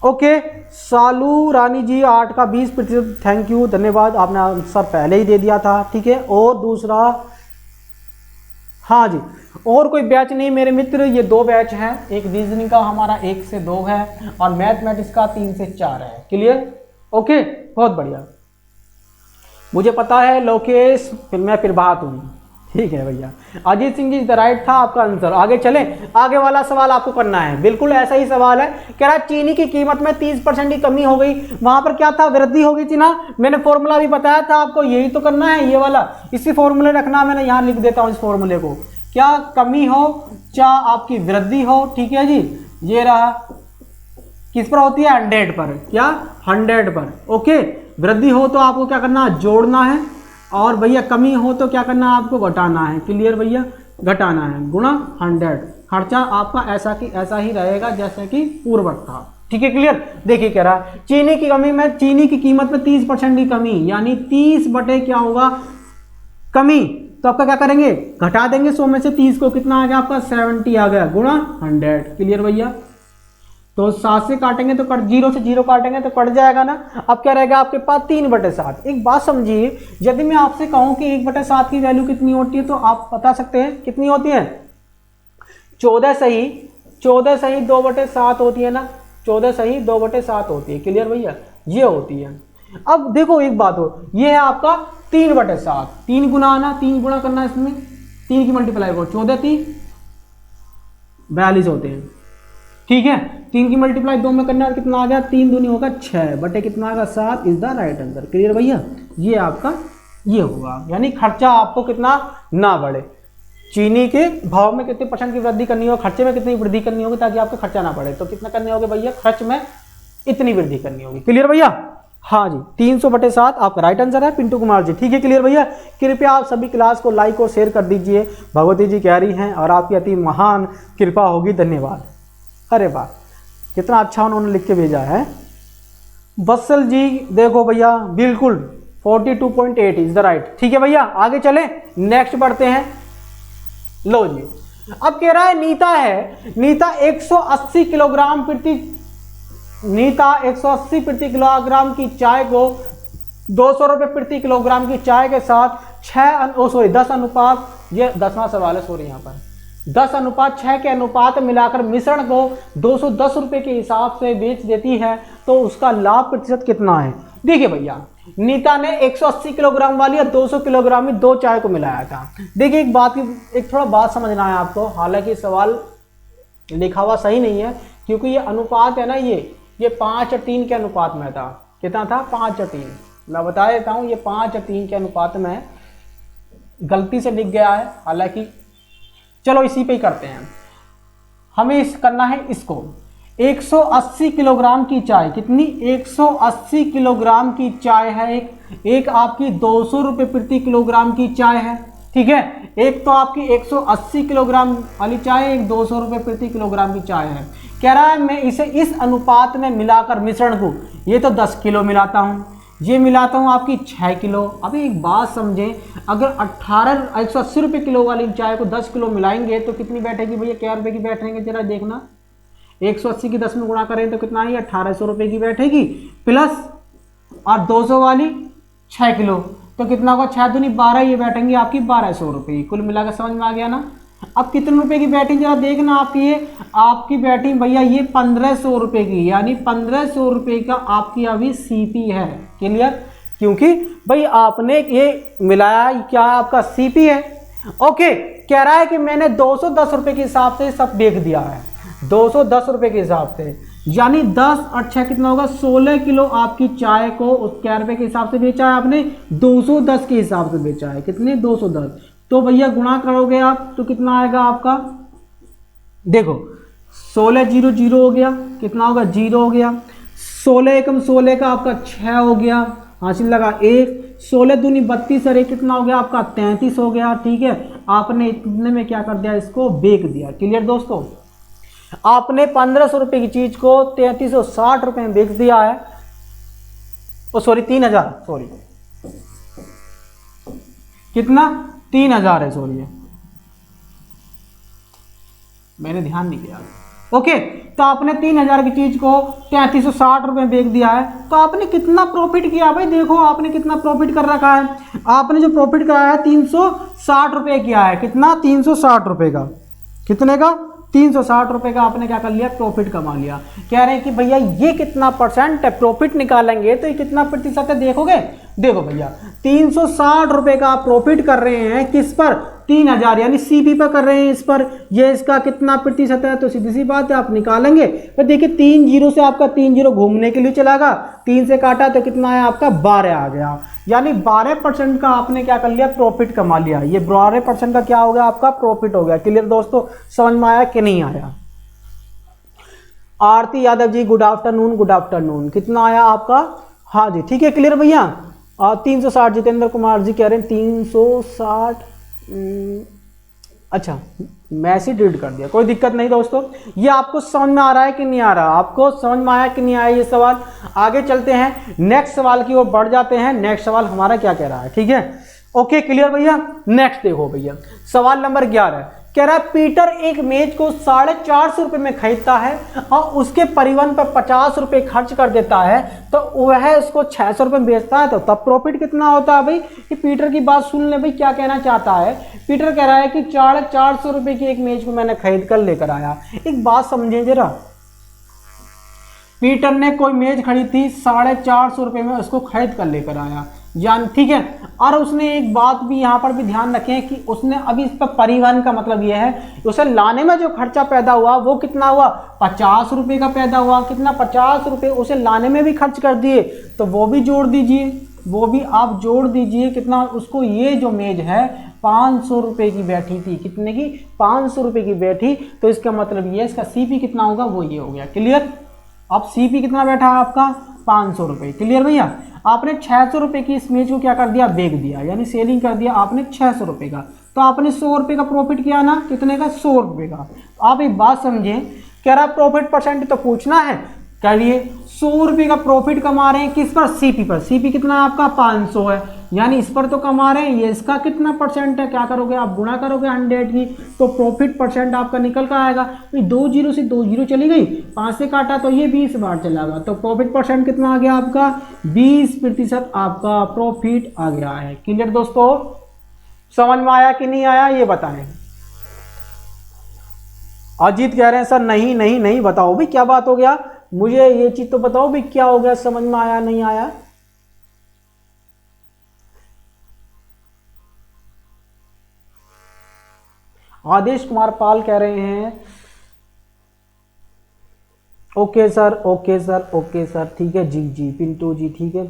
ओके सालू रानी जी 8 का 20%, थैंक यू, धन्यवाद, आपने आंसर पहले ही दे दिया था। ठीक है, और दूसरा, हाँ जी, और कोई बैच नहीं मेरे मित्र, ये 2 बैच हैं, एक रीजनिंग का हमारा 1 से 2 है और मैथमेटिक्स का 3 से 4 है। क्लियर, ओके, बहुत बढ़िया। मुझे पता है लोकेश, फिर मैं फिर बात हूँ। ठीक है भैया। अजीत सिंह जी द राइट था आपका आंसर। आगे चले, आगे वाला सवाल आपको करना है, बिल्कुल ऐसा ही सवाल है। कह रहा चीनी की कीमत में 30% की कमी हो गई, वहां पर क्या था, वृद्धि हो गई थी ना। मैंने फॉर्मूला भी बताया था आपको, यही तो करना है, ये वाला, इसी फॉर्मूले रखना। मैंने यहाँ लिख देता हूँ इस फॉर्मूले को, क्या कमी हो चाहे आपकी वृद्धि हो। ठीक है जी, ये रहा, किस पर होती है, 100 पर। क्या, 100 पर। ओके, वृद्धि हो तो आपको क्या करना है, जोड़ना है, और भैया कमी हो तो क्या करना है, आपको घटाना है। क्लियर भैया, घटाना है, गुणा 100। खर्चा आपका ऐसा की ऐसा ही रहेगा जैसे कि पूर्ववत था। ठीक है, क्लियर। देखिए कह रहा है चीनी की कमी में, चीनी की कीमत में 30% की कमी, यानी 30 बटे क्या होगा, कमी। तो आपका क्या करेंगे, घटा देंगे 100 में से 30 को, कितना आ गया आपका, 70 आ गया, गुणा 100। क्लियर भैया। तो 7 से काटेंगे तो कट, 0 से 0 काटेंगे तो कट जाएगा ना। अब क्या रहेगा आपके पास, 3/7। एक बात समझिए, यदि मैं आपसे कहूं कि 1/7 की वैल्यू कितनी होती है तो आप बता सकते हैं कितनी होती है, 14 सही 2/7 होती है ना, 14 सही 2/7 होती है। क्लियर भैया, ये होती है। अब देखो एक बात हो, ये है आपका 3/7, 3 गुना आना, 3 गुना करना, इसमें 3 की मल्टीप्लाई करो, 14 3 42 होते हैं। ठीक है, 3 की मल्टीप्लाई 2 में करना, कितना आ गया, 3 दूनी होगा 6 बटे कितना आएगा, 7 is the right answer. Clear भैया, ये आपका ये होगा, यानी खर्चा आपको कितना ना बढ़े। चीनी के भाव में कितने % की वृद्धि करनी होगी, खर्चे में कितनी वृद्धि करनी होगी ताकि आपका खर्चा ना बढ़े। तो कितना करने होगे भैया, खर्च में इतनी वृद्धि करनी होगी। क्लियर भैया, हाँ जी, 300/7 आपका राइट आंसर है पिंटू कुमार जी। ठीक है, क्लियर भैया। कृपया आप सभी क्लास को लाइक और शेयर कर दीजिए, भगवती जी कह रही हैं, और आपकी अति महान कृपा होगी, धन्यवाद। अरे वाह, कितना अच्छा उन्होंने लिख के भेजा है। बत्सल जी देखो भैया, बिल्कुल 42.8 इज द राइट। ठीक है भैया, आगे चलें, नेक्स्ट बढ़ते हैं। लो जी, अब कह रहा है नीता 180 किलोग्राम प्रति किलोग्राम की चाय को 200 रुपये प्रति किलोग्राम की चाय के साथ 10 अनुपात, ये 10वां सवाल है, सॉरी, यहाँ पर 10:6 के अनुपात मिलाकर मिश्रण को 210 रुपये के हिसाब से बेच देती है, तो उसका लाभ प्रतिशत कितना है। देखिए भैया, नीता ने 180 किलोग्राम वाली या 200 किलोग्राम में 2 चाय को मिलाया था। देखिए एक थोड़ा बात समझना है आपको, हालांकि सवाल लिखा हुआ सही नहीं है, क्योंकि ये अनुपात है ना, ये 5 और 3 के अनुपात में था। कितना था, 5 और 3। मैं बता देता हूँ, ये 5 और 3 के अनुपात में गलती से लिख गया है, हालांकि चलो इसी पे ही करते हैं। हमें करना है इसको, 180 किलोग्राम की चाय, कितनी, 180 किलोग्राम की चाय है। एक आपकी 200 रुपये प्रति किलोग्राम की चाय है। ठीक है, एक तो आपकी 180 किलोग्राम वाली चाय, एक 200 रुपये प्रति किलोग्राम की चाय है। कह रहा है मैं इसे इस अनुपात में मिलाकर मिश्रण को, ये तो 10 किलो मिलाता हूँ, ये मिलाता हूँ आपकी 6 किलो। अभी एक बात समझें, अगर 180 रुपये किलो वाली चाय को 10 किलो मिलाएंगे तो कितनी बैठेगी भैया, क्या रुपये की बैठेंगे जरा देखना। 180 की 10 में गुणा करें तो कितना ही 1800 रुपये की बैठेगी, प्लस और 200 वाली 6 किलो तो कितना होगा, 6 दूनी 12, ये बैठेंगी आपकी 1200 रुपये। कुल मिलाकर समझ में आ गया ना। अब कितने रुपए की बैटिंग जरा देखना, आपकी बैटिंग भैया ये 1500 रुपये की, यानी 1500 रुपये का आपकी अभी सीपी है। क्लियर, क्योंकि भाई आपने ये मिलाया, क्या आपका सीपी है। ओके, कह रहा है कि मैंने 210 रुपये के हिसाब से सब बेच दिया है, 210 रुपये के हिसाब से, यानी 10 और 6 कितना होगा, 16 किलो आपकी चाय को उस क्या रुपये के हिसाब से बेचा है आपने, 210 के हिसाब से बेचा है। कितने, 210। तो भैया गुणा करोगे आप तो कितना आएगा आपका, देखो 16 0 0 हो गया, कितना होगा 0 हो गया, 16 एकम 16 का आपका 6 हो गया, हासिल लगा 1, 16 दूनी 32 अरे कितना हो गया आपका 33 हो गया। ठीक है, आपने इतने में क्या कर दिया, इसको बेच दिया। क्लियर दोस्तों, आपने 1500 रुपये की चीज को 3360 रुपये में बेच दिया है, ओ सॉरी 3000, सॉरी कितना 3000 है, सॉरी मैंने ध्यान नहीं किया। ओके, तो आपने 3000 की चीज को 3360 रुपये में बेच दिया है, तो आपने कितना प्रॉफिट किया भाई, देखो आपने कितना प्रॉफिट कर रखा है। आपने जो प्रॉफिट कराया है 360 रुपये किया है, कितना 360 रुपये का, कितने का 360 रुपये का आपने क्या कर लिया, प्रॉफिट कमा लिया। कह रहे हैं कि भैया ये कितना परसेंट है, प्रॉफिट निकालेंगे तो ये कितना प्रतिशत है, देखोगे। देखो भैया 360 रुपये का आप प्रॉफिट कर रहे हैं, किस पर, 3000 यानी सीपी पर कर रहे हैं इस पर, ये इसका कितना प्रतिशत है, तो सीधी सी बात है आप निकालेंगे। तो देखिए 3 जीरो से आपका 3 जीरो घूमने के लिए चला गया, 3 से काटा तो कितना है आपका 12 आ गया, यानी 12% का आपने क्या कर लिया, प्रॉफिट कमा लिया। ये 12% का क्या हो गया, आपका प्रॉफिट हो गया। क्लियर दोस्तों, समझ में आया कि नहीं आया। Aarti Yadav ji good afternoon, good afternoon, कितना आया आपका, हाँ जी ठीक है क्लियर भैया। 360, जितेंद्र कुमार जी कह रहे हैं 360, अच्छा मैसेज डिलीट कर दिया, कोई दिक्कत नहीं दोस्तों। ये आपको समझ में आ रहा है कि नहीं आ रहा, आपको समझ में आया कि नहीं आया ये सवाल। आगे चलते हैं, नेक्स्ट सवाल की ओर बढ़ जाते हैं। नेक्स्ट सवाल हमारा क्या कह रहा है, ठीक है, ओके क्लियर भैया। नेक्स्ट देखो भैया, सवाल नंबर 11 कह रहा है पीटर एक मेज को 450 रुपये में खरीदता है और उसके परिवहन पर 50 रुपये खर्च कर देता है, तो वह उसको 600 रुपये में बेचता है, तो तब प्रॉफिट कितना होता है भाई। कि पीटर की बात सुन ले भाई, क्या कहना चाहता है। पीटर कह रहा है कि 450 रुपये की एक मेज को मैंने खरीद कर लेकर आया। एक बात समझे जरा, पीटर ने कोई मेज खरीदी थी 450 रुपये में, उसको खरीद कर लेकर आया, जान ठीक है। और उसने एक बात भी यहाँ पर भी ध्यान रखें कि उसने अभी इस पर परिवहन का मतलब यह है, उसे लाने में जो खर्चा पैदा हुआ वो कितना हुआ, 50 रुपये का पैदा हुआ। कितना, 50 रुपये उसे लाने में भी खर्च कर दिए, तो वो भी जोड़ दीजिए, वो भी आप जोड़ दीजिए। कितना उसको, ये जो मेज है 500 रुपये की बैठी थी, कितने की, 500 रुपये की बैठी, तो इसका मतलब ये इसका सीपी कितना होगा, वो ये हो गया। क्लियर, अब सीपी कितना बैठा है आपका, 500 रुपये। क्लियर भैया, आपने 600 रुपये की इस मेज को क्या कर दिया, बेच दिया, यानी सेलिंग कर दिया आपने 600 रुपये का, तो आपने 100 रुपये का प्रॉफिट किया ना, कितने का, 100 रुपये का। तो आप एक बात समझें, कह रहा प्रॉफिट परसेंट तो पूछना है, करिए 100 रुपये का प्रॉफिट कमा रहे हैं, किस पर, सीपी पर। सीपी कितना है आपका, 500 है, यानी इस पर तो कमा रहे हैं, ये इसका कितना परसेंट है, क्या करोगे आप, गुणा करोगे 100 की, तो प्रॉफिट परसेंट आपका निकल कर आएगा। 2 जीरो से 2 जीरो चली गई, 5 से काटा तो ये 20 बार चला गया, तो प्रॉफिट परसेंट कितना आ गया आपका, 20% आपका प्रॉफिट आ गया है। क्लियर दोस्तों, समझ में आया कि नहीं आया, ये बताएं। अजीत कह रहे हैं सर नहीं नहीं नहीं, बताओ भाई क्या बात हो गया, मुझे ये चीज तो बताओ भाई क्या हो गया, समझ में आया नहीं आया। आदेश कुमार पाल कह रहे हैं okay sir, okay sir, okay sir, ठीक है जी जी, पिंटू जी ठीक है,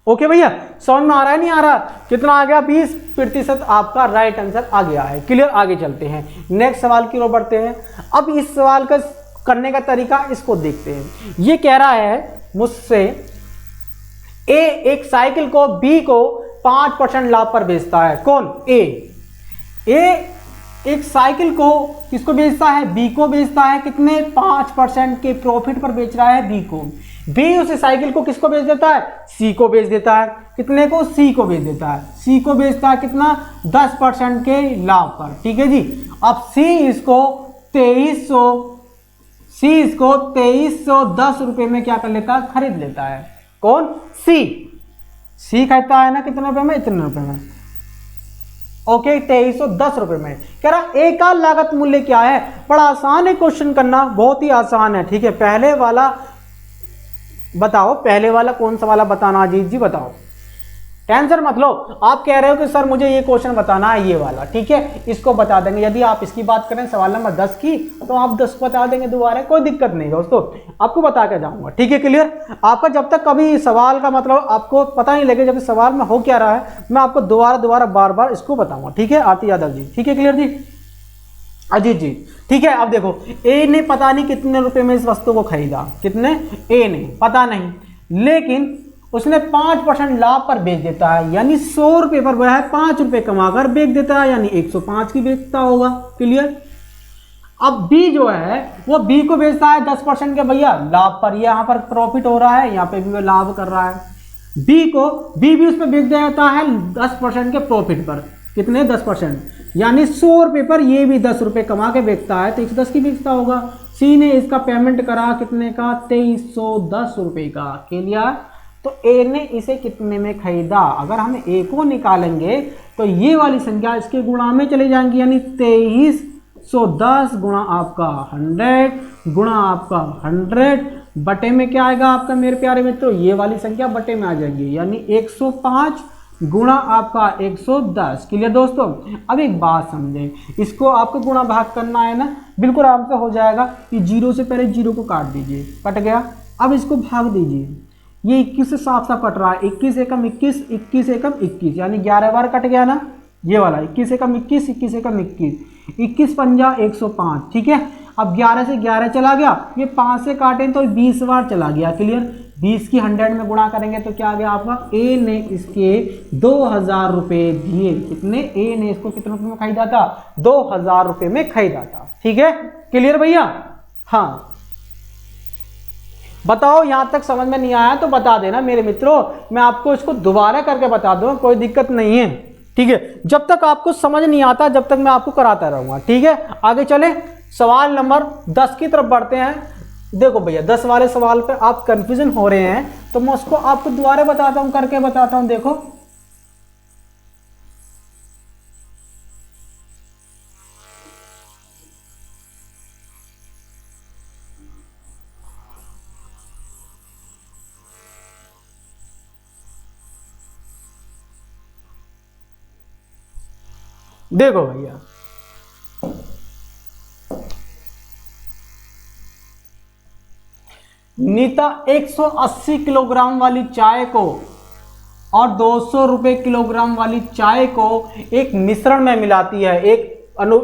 ओके भैया, समझ में आ रहा है नहीं आ रहा, कितना आ गया, 20% आपका राइट आंसर आ गया है। क्लियर, आगे चलते हैं, नेक्स्ट सवाल की ओर बढ़ते हैं। अब इस सवाल का करने का तरीका इसको देखते हैं। ये कह रहा है मुझसे, ए एक साइकिल को बी को 5% लाभ पर बेचता है, कौन, ए एक साइकिल को किसको बेचता है, बी को बेचता है, कितने, 5% के प्रॉफिट पर बेच रहा है बी को। बी उस साइकिल को किसको बेच देता है, सी को बेच देता है। कितने को, सी को बेच देता है। सी को बेचता है कितना, 10% के लाभ पर, ठीक है जी। अब सी इसको 2310 रुपए में क्या कर लेता है, खरीद लेता है। कौन, सी कहता है ना कितने रुपए में, इतने रुपए में। ओके, 2310 रुपए में। कह रहा एकाल लागत मूल्य क्या है। बड़ा आसान है क्वेश्चन करना, बहुत ही आसान है, ठीक है। पहले वाला बताओ, पहले वाला कौन सा वाला बताना अजीत जी, बताओ, टेंशन मत लो। आप कह रहे हो कि सर मुझे ये क्वेश्चन बताना है, ये वाला, ठीक है, इसको बता देंगे। यदि आप इसकी बात करें सवाल नंबर 10 की, तो आप 10 बता देंगे दोबारा, कोई दिक्कत नहीं दोस्तों, आपको बता के जाऊंगा, ठीक है, क्लियर। आपका जब तक कभी सवाल का मतलब आपको पता नहीं लगे जब सवाल में हो क्या रहा है, मैं आपको दोबारा बार बार इसको बताऊंगा, ठीक है, आरती यादव जी, ठीक है, क्लियर जी, अजीत जी, ठीक है। अब देखो, ए ने पता नहीं कितने रुपए में इस वस्तु को खरीदा, कितने, ए ने पता नहीं, लेकिन उसने 5% लाभ पर बेच देता है, यानी 100 रुपए पर वह 5 रुपए कमाकर बेच देता है, यानी 105 की बेचता होगा, क्लियर। अब बी जो है वो बी को बेचता है 10% के भैया लाभ पर, यहाँ पर प्रॉफिट हो रहा है, यहाँ पे भी वह लाभ कर रहा है। बी भी उस पर बेच देता है 10% के प्रॉफिट पर, कितने, 10%, यानी 100 रुपए पर ये भी 10 रुपए कमा के बेचता है, तो 110 की बेचता होगा। सी ने इसका पेमेंट करा कितने का, 2310 रुपए का, के लिया। तो ए ने इसे कितने में खरीदा। अगर हम ए को निकालेंगे तो ये वाली संख्या इसके गुणा में चले जाएंगी, यानी 2310 गुणा आपका 100 गुणा आपका 100 बटे में क्या आएगा आपका मेरे प्यारे मित्रों, ये वाली संख्या बटे में आ जाएगी, यानी 105 गुणा आपका 110, क्लियर दोस्तों। अब एक बात समझें, इसको आपको गुणा भाग करना है ना, बिल्कुल आराम से हो जाएगा। कि 0 से पहले 0 को काट दीजिए, कट गया। अब इसको भाग दीजिए, ये 21 से साफ साफ कट रहा है, 21 एकम 21, 21 एकम 21, यानी 11 बार कट गया ना, ये वाला 21 एकम 21, 21 एकम 21, 21 पंजा 105, ठीक है। अब 11 से 11 चला गया, ये 5 से काटें तो 20 बार चला गया, क्लियर। 20 की 100 में गुणा करेंगे तो क्या आ गया आपका, ए ने इसके 2000 रुपए दिए, कितने, ए ने इसको कितने रुपए में खरीदा था, 2000 रुपए में खरीदा था, ठीक है, क्लियर भैया। हाँ बताओ, यहां तक समझ में नहीं आया तो बता देना मेरे मित्रों, मैं आपको इसको दोबारा करके बता दूंगा, कोई दिक्कत नहीं है, ठीक है। जब तक आपको समझ नहीं आता जब तक मैं आपको कराता रहूंगा, ठीक है। आगे चले, सवाल नंबर 10 की तरफ बढ़ते हैं। देखो भैया 10 वाले सवाल पे आप कंफ्यूजन हो रहे हैं, तो मैं उसको आपको दोबारा बताता हूं, करके बताता हूं। देखो देखो भैया, नीता 180 किलोग्राम वाली चाय को और 200 रुपए किलोग्राम वाली चाय को एक मिश्रण में मिलाती है,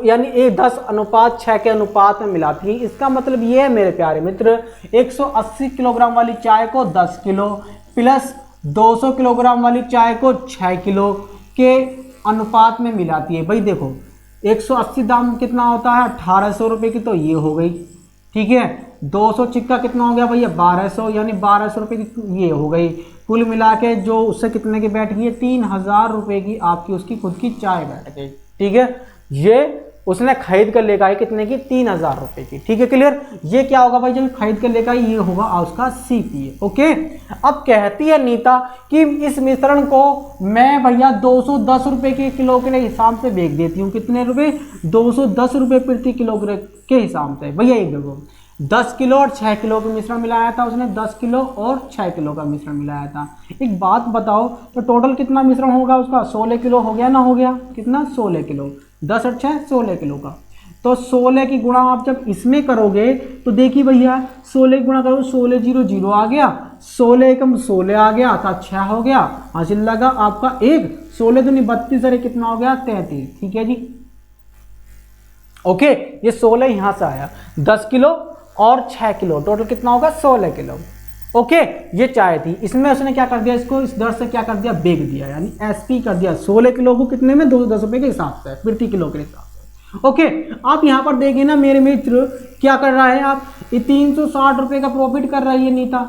यानी 10:6 के अनुपात में मिलाती है। इसका मतलब ये है मेरे प्यारे मित्र, 180 किलोग्राम वाली चाय को 10 किलो प्लस 200 किलोग्राम वाली चाय को 6 किलो के अनुपात में मिलाती है। भाई देखो 180 दाम कितना होता है, 1800 रुपये की, तो ये हो गई, ठीक है। 200 चिक्का कितना हो गया भैया, 1200, यानी 1200 रुपये की ये हो गई। कुल मिला के जो उससे कितने की बैठ गई है, 3000 रुपये की आपकी उसकी खुद की चाय बैठ गई, ठीक है। ये उसने खरीद कर लेकर आई कितने की, 3000 रुपये की, ठीक है, क्लियर। ये क्या होगा भाई, जब खरीद कर लेकर ये होगा उसका सीपीए, ओके। अब कहती है नीता कि इस मिश्रण को मैं भैया 210 रुपये के किलो के हिसाब से बेच देती हूँ, कितने रुपए, 210 रुपये प्रति किलो के हिसाब से। भैया एक देखो 10 किलो और 6 किलो का मिश्रण मिलाया था उसने, 10 किलो और 6 किलो का मिश्रण मिलाया था। एक बात बताओ, तो टोटल कितना मिश्रण होगा उसका, 16 किलो हो गया ना, हो गया कितना, 16 किलो, 10 और 6 16 किलो का। तो 16 की गुणा आप जब इसमें करोगे तो देखिए भैया 16 गुणा करो, 16 0 0 आ गया, 16 एकम 16 आ गया, था 6 हो गया, हासिल लगा आपका 1, 16 दूनी 32, अरे कितना हो गया, 33, ठीक है जी, ओके। ये 16 यहां से आया, 10 किलो और 6 किलो, टोटल कितना होगा, 16 किलो, ओके। ये चाय थी, इसमें उसने क्या कर दिया, इसको इस दर से क्या कर दिया, बेच दिया, यानी एसपी कर दिया 16 किलो को कितने में, 210 रुपये के हिसाब से, प्रति किलो के हिसाब से, ओके। आप यहाँ पर देखिए ना मेरे मित्र, क्या कर रहा है आप, ये 360 रुपये का प्रॉफिट कर रही है नीता,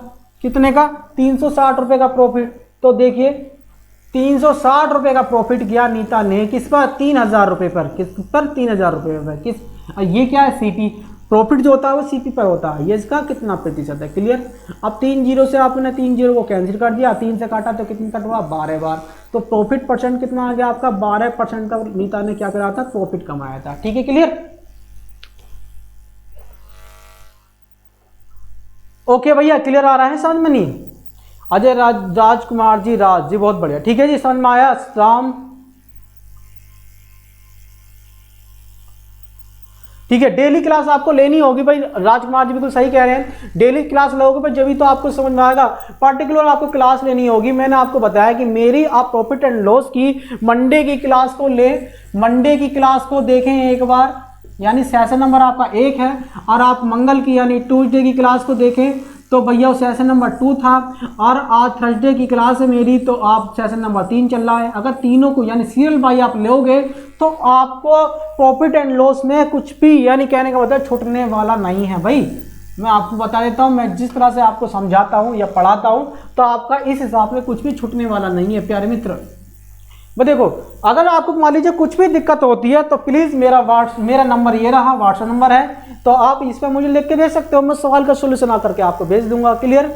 कितने का? 360 रुपए का प्रॉफिट। तो देखिए 360 रुपए का प्रॉफिट किया नीता ने किस पर? 3000 रुपए पर। किस पर? 3000 रुपए पर। किस? ये क्या है? सीपी। प्रॉफिट जो होता है वो सीपी पर होता है। ये इसका कितना प्रतिशत है? क्लियर। अब 3 जीरो से आपने 3 जीरो को कैंसिल कर दिया, 3 से काटा तो कितनी कट हुआ? 12 बार। तो प्रॉफिट परसेंट कितना आ गया आपका? 12% का नीता ने क्या करा था? प्रॉफिट कमाया था। ठीक है, क्लियर। ओके भैया, क्लियर आ रहा है समझ में? नहीं अजय राजकुमार जी, राज जी, बहुत बढ़िया। ठीक है जी, समझ में आया। राम, ठीक है। डेली क्लास आपको लेनी होगी भाई। राजकुमार जी बिल्कुल सही कह रहे हैं, डेली क्लास लोगे भाई जब भी तो आपको समझ में आएगा। पर्टिकुलर आपको क्लास लेनी होगी। मैंने आपको बताया कि मेरी आप प्रॉफिट एंड लॉस की मंडे की क्लास को ले, मंडे की क्लास को देखें एक बार, यानी सेशन नंबर आपका 1 है। और आप मंगल की यानी ट्यूसडे की क्लास को देखें तो भैया सेशन नंबर 2 था। और आज थर्सडे की क्लास है मेरी, तो आप सेशन नंबर 3 चल रहा है। अगर तीनों को यानी सीरियल बाई आप लोगे तो आपको प्रॉफिट एंड लॉस में कुछ भी, यानी कहने का मतलब छूटने वाला नहीं है भाई। मैं आपको बता देता हूँ, मैं जिस तरह से आपको समझाता हूँ या पढ़ाता हूँ तो आपका इस हिसाब से कुछ भी छूटने वाला नहीं है प्यारे मित्र। देखो, अगर आपको मान लीजिए कुछ भी दिक्कत होती है तो प्लीज़ मेरा नंबर ये रहा, व्हाट्सएप नंबर है, तो आप इस पर मुझे लिख के भेज सकते हो। मैं सवाल का सोल्यूशन आकर के आपको भेज दूंगा। क्लियर।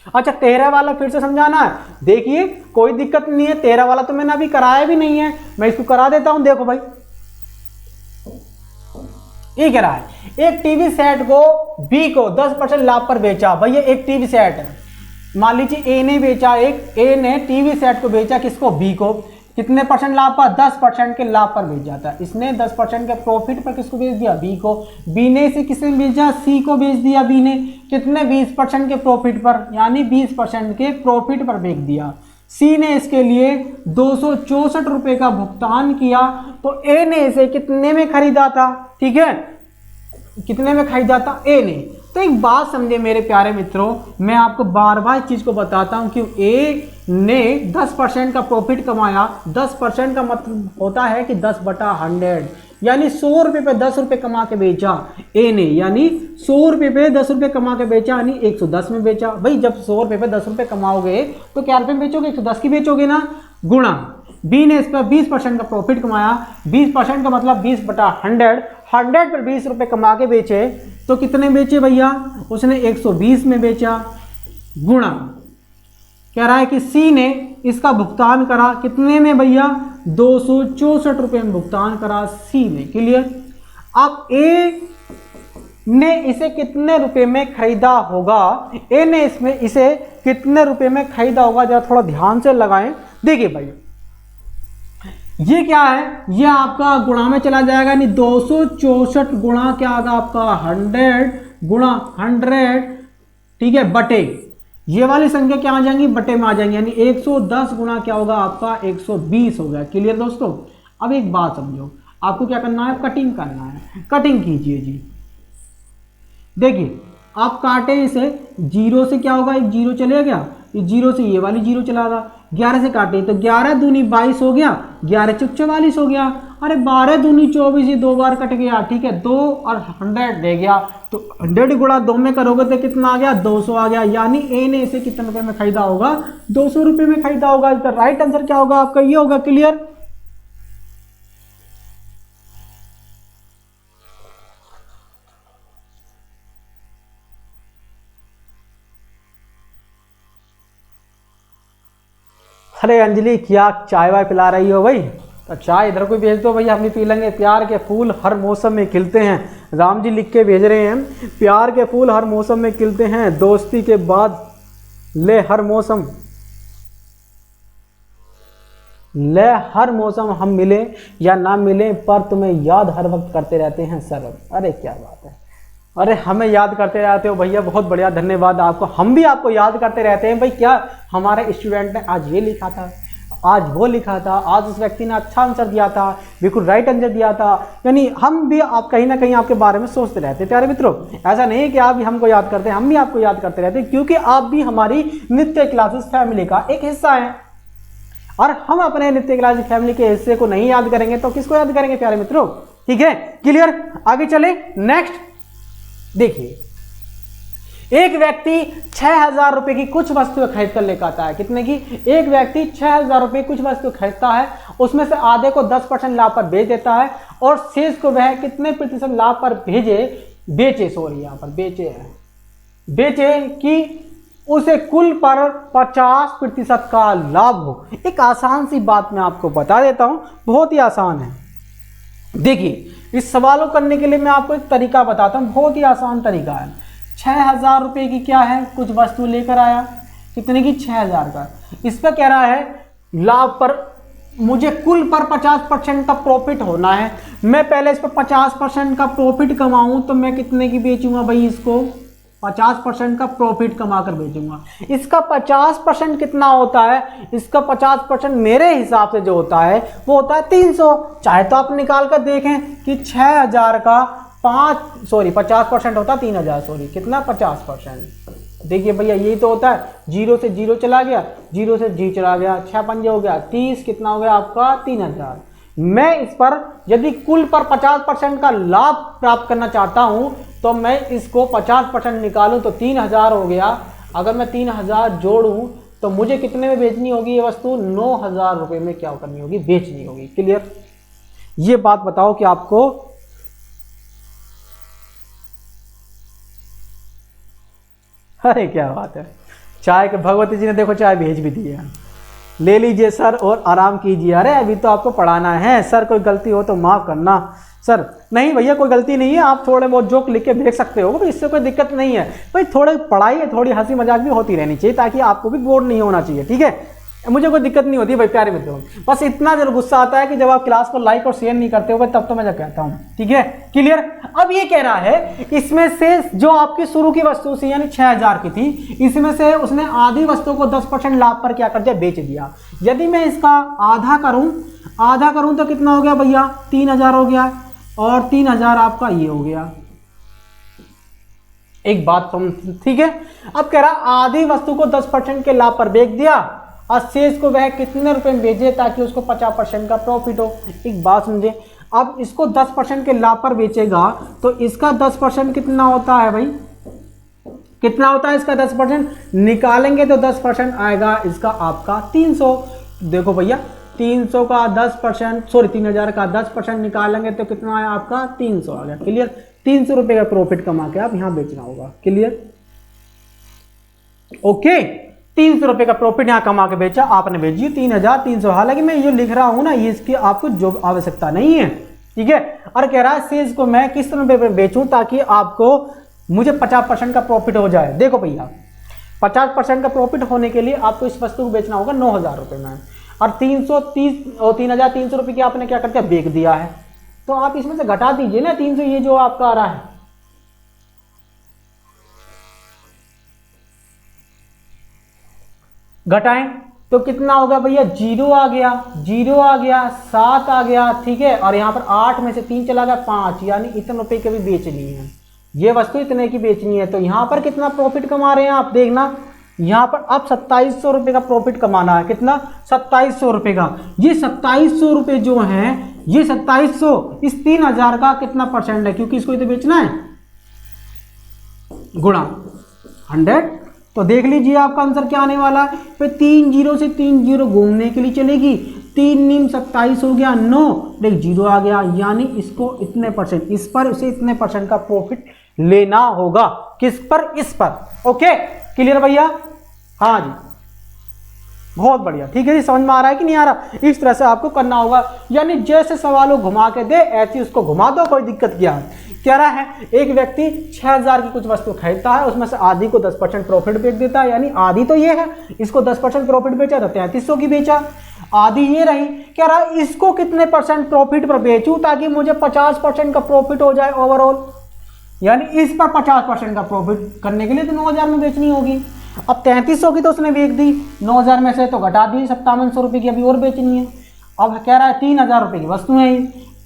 अच्छा, 13 वाला फिर से समझाना है। देखिए कोई दिक्कत नहीं है, 13 वाला तो मैंने अभी कराया भी नहीं है, मैं इसको करा देता हूं। देखो भाई, ये कह रहा है एक टीवी सेट को बी को 10% लाभ पर बेचा। भैया एक टीवी सेट है, मान लीजिए ए ने बेचा, ए ने टीवी सेट को बेचा, किसको? बी को। कितने परसेंट लाभ पर? 10% के लाभ पर बेच जाता है। इसने 10% के प्रॉफिट पर किसको बेच दिया? बी को। बी ने इसे किसने बेचा? सी को बेच दिया। बी ने कितने? 20% के प्रॉफिट पर, यानी 20% के प्रॉफिट पर बेच दिया। सी ने इसके लिए 264 रुपए का भुगतान किया। तो ए ने इसे कितने में खरीदा था? ठीक है, कितने में खरीदा था? ए ने। तो एक बात समझे मेरे प्यारे मित्रों, मैं आपको बार बार इस चीज को बताता हूं कि ए ने 10% का प्रॉफिट कमाया। 10% का मतलब होता है कि 10/100, यानी 100 रुपए पे 10 रुपए कमा के बेचा ए ने, यानी 100 रुपए पे 10 रुपए कमा के बेचा, यानी 110 में बेचा। भाई जब 100 रुपए पे 10 रुपए कमाओगे तो क्या रुपए में बेचोगे? 110 की बेचोगे ना। गुणा बी ने इस पर 20% का प्रॉफिट कमाया। 20% का मतलब 20/100, 100 पर 20 रुपए कमा के बेचे तो कितने बेचे भैया? उसने 120 में बेचा। गुणा कह रहा है कि सी ने इसका भुगतान करा कितने में भैया? 264 रुपए में भुगतान करा सी ने। क्लियर। अब ए ने इसे कितने रुपए में खरीदा होगा? ए ने इसमें इसे कितने रुपए में खरीदा होगा? जरा थोड़ा ध्यान से लगाएं। देखिए भाई, ये क्या है? ये आपका गुणा में चला जाएगा, यानी 264 गुणा क्या आएगा आपका? 100 गुणा 100, ठीक है, बटे ये वाली संख्या क्या आ जाएंगी? बटे में आ जाएंगी, यानी 110 गुणा क्या होगा आपका? 120 हो गया। क्लियर दोस्तों। अब एक बात समझो, आपको क्या करना है? कटिंग करना है। कटिंग कीजिए जी। देखिए आप काटे इसे, जीरो से क्या होगा? एक जीरो चले गया, ये जीरो से ये वाली जीरो चला रहा। 11 से काटे तो 11 दूनी 22 हो गया, 11 चुक 44 हो गया। अरे 12 दूनी 24, ये 2 बार कट गया। ठीक है, 2 और 100 दे गया, तो 100 गुणा 2 में करोगे तो कितना आ गया? 200 आ गया। यानी ए ने इसे कितने रुपए में खरीदा होगा? 200 रुपए में खरीदा होगा। इसका राइट आंसर क्या होगा आपका? ये होगा। क्लियर। अरे अंजलि, क्या चाय वाय पिला रही हो भाई? तो चाय इधर को भेज दो भैया, हम भी पी लेंगे। प्यार के फूल हर मौसम में खिलते हैं, राम जी लिख के भेज रहे हैं। प्यार के फूल हर मौसम में खिलते हैं, दोस्ती के बाद ले हर मौसम, ले हर मौसम हम मिले या ना मिले पर तुम्हें याद हर वक्त करते रहते हैं सर। अरे क्या बात है, अरे हमें याद करते रहते हो भैया, बहुत बढ़िया, धन्यवाद आपको। हम भी आपको याद करते रहते हैं भाई। क्या हमारे स्टूडेंट ने आज ये लिखा था, आज वो लिखा था, आज उस व्यक्ति ने अच्छा आंसर दिया था, बिल्कुल राइट आंसर दिया था, यानी हम भी आप कहीं ना कहीं आपके बारे में सोचते रहते हैं प्यारे मित्रों। ऐसा नहीं है कि आप भी हमको याद करते हैं, हम भी आपको याद करते रहते हैं, क्योंकि आप भी हमारी नित्य क्लासेस फैमिली का एक हिस्सा है। और हम अपने नित्य क्लासेस फैमिली के हिस्से को नहीं याद करेंगे तो किसको याद करेंगे प्यारे मित्रों? ठीक है, क्लियर। आगे चले नेक्स्ट। देखिए एक व्यक्ति 6,000 रुपए की कुछ वस्तुएं खरीद कर लेकर आता है। कितने की? एक व्यक्ति 6,000 रुपए कुछ वस्तु खरीदता है, उसमें से आधे को 10% लाभ पर बेच देता है और शेष को वह कितने प्रतिशत लाभ पर बेचे कि उसे कुल पर 50% का लाभ हो। एक आसान सी बात मैं आपको बता देता हूं, बहुत ही आसान है। देखिए, इस सवालों करने के लिए मैं आपको एक तरीका बताता हूं, बहुत ही आसान तरीका है। 6,000 रुपए की क्या है, कुछ वस्तु लेकर आया, कितने की? 6,000 का। इस पर कह रहा है लाभ पर मुझे कुल पर 50% का प्रॉफिट होना है। मैं पहले इस पर 50% का प्रॉफिट कमाऊं तो मैं कितने की बेचूंगा भाई? इसको 50% का प्रॉफिट कमा कर बेचूंगा। इसका 50% कितना होता है? इसका 50% मेरे हिसाब से जो होता है वो होता है 300। चाहे तो आप निकाल कर देखें कि 6,000 का 50% होता है 3,000, कितना? 50%। देखिए भैया, यही तो होता है, 0 से 0 चला गया, 0 से G चला गया, 6 पंजे हो गया 30, कितना हो गया आपका? 3,000। मैं इस पर यदि कुल पर 50% का लाभ प्राप्त करना चाहता हूं तो मैं इसको 50% निकालूं तो 3,000 हो गया। अगर मैं 3,000 जोड़ूं तो मुझे कितने में बेचनी होगी ये वस्तु? 9,000 रुपए में क्या करनी होगी? बेचनी होगी। क्लियर? ये बात बताओ कि आपको अरे क्या बात है, चाय के भगवती जी ने देखो चाय भेज भी दी है। ले लीजिए सर और आराम कीजिए। अरे अभी तो आपको पढ़ाना है सर, कोई गलती हो तो माफ़ करना सर। नहीं भैया, कोई गलती नहीं है, आप थोड़े बहुत जोक लिख के भेज सकते हो, इससे कोई दिक्कत नहीं है भाई। थोड़ी पढ़ाई है, थोड़ी हंसी मजाक भी होती रहनी चाहिए ताकि आपको भी बोर नहीं होना चाहिए। ठीक है, मुझे कोई दिक्कत नहीं होती भाई प्यारे मित्रों, बस इतना जरूर गुस्सा आता है कि जब आप क्लास को लाइक और शेयर नहीं करते हो तब तो मैं जब कहता हूँ। ठीक है, क्लियर? अब ये कह रहा है इसमें से जो आपकी शुरू की वस्तु थी यानी 6,000 की थी, इसमें से उसने आधी वस्तु को 10% लाभ पर क्या कर दिया? बेच दिया। यदि मैं इसका आधा करूं तो कितना हो गया भैया? 3,000 हो गया और 3,000 आपका ये हो गया। एक बात समझ, ठीक है? अब कह रहा आधी वस्तु को 10% के लाभ पर बेच दिया और शेष को वह कितने रुपए में बेचे ताकि उसको 50% का प्रॉफिट हो। एक बात समझे, अब इसको 10% के लाभ पर बेचेगा तो इसका 10% कितना होता है भाई? कितना होता है इसका 10%? निकालेंगे तो 10% आएगा इसका आपका 300। देखो भैया, 300 का 10%, 3,000 का 10% निकालेंगे तो कितना आया आपका? 300 आ गया। क्लियर? 300 रुपए का प्रॉफिट कमा के आप यहां बेचना होगा। क्लियर? ओके, 300 रुपए का प्रॉफिट यहां कमा के बेचा आपने, भेजिए 3,300। हालांकि मैं ये लिख रहा हूं ना, ये इसकी आपको जो आवश्यकता नहीं है। ठीक है, और कह रहा है शेष को मैं किस रुपए पे बेचूं ताकि आपको मुझे 50% का प्रॉफिट हो जाए। देखो भैया, 50% का प्रॉफिट होने के लिए आपको इस वस्तु को बेचना होगा 9,000 रुपए में, और 3,300 रुपए की आपने क्या कर दिया? बेच दिया है। तो आप इसमें से घटा दीजिए ना 300, ये जो आपका आ रहा है, घटाएं तो कितना होगा भैया? 0 आ गया, 7 आ गया। ठीक है, और यहां पर 8 में से 3 चला गया 5, यानी इतने रुपए की भी बेचनी है, ये वस्तु इतने की बेचनी है। तो यहां पर कितना प्रॉफिट कमा रहे हैं आप? देखना, यहां पर अब 2,700 रुपए का प्रॉफिट कमाना है। कितना? 2,700 रुपए का। ये 2,700 रुपए जो है, ये 2,700 इस 3,000 का कितना परसेंट है? क्योंकि इसको इधर बेचना है, गुणा 100। तो देख लीजिए आपका आंसर क्या आने वाला है। फिर 3 0 से 3 0 घूमने के लिए चलेगी, 3 नीम 27 हो गया, 9 देख 0 आ गया, यानी इसको इतने परसेंट, इस पर उसे इतने परसेंट का प्रॉफिट लेना होगा। किस पर? इस पर। ओके, क्लियर भैया? हाँ जी, बहुत बढ़िया। ठीक है जी, समझ में आ रहा है कि नहीं आ रहा? इस तरह से आपको करना होगा, यानी जैसे सवालों घुमा के दे ऐसे उसको घुमा दो, कोई दिक्कत क्या है। कह रहा है एक व्यक्ति 6,000 की कुछ वस्तु खरीदता है, उसमें से आधी को 10% प्रॉफिट बेच देता है, यानी आधी तो ये है, इसको 10% प्रॉफिट बेचा तो 3,300 की बेचा, आधी ये रही। कह रहा है इसको कितने परसेंट प्रॉफिट पर बेचूं ताकि मुझे 50% का प्रॉफिट हो जाए ओवरऑल, यानी इस पर 50% का प्रॉफिट करने के लिए तो 9,000 में बेचनी होगी। अब 3,300 की तो उसने बेच दी, 9,000 में से तो घटा दी, 5700 रुपये की अभी और बेचनी है। अब कह रहा है 3,000 रुपये की वस्तु है,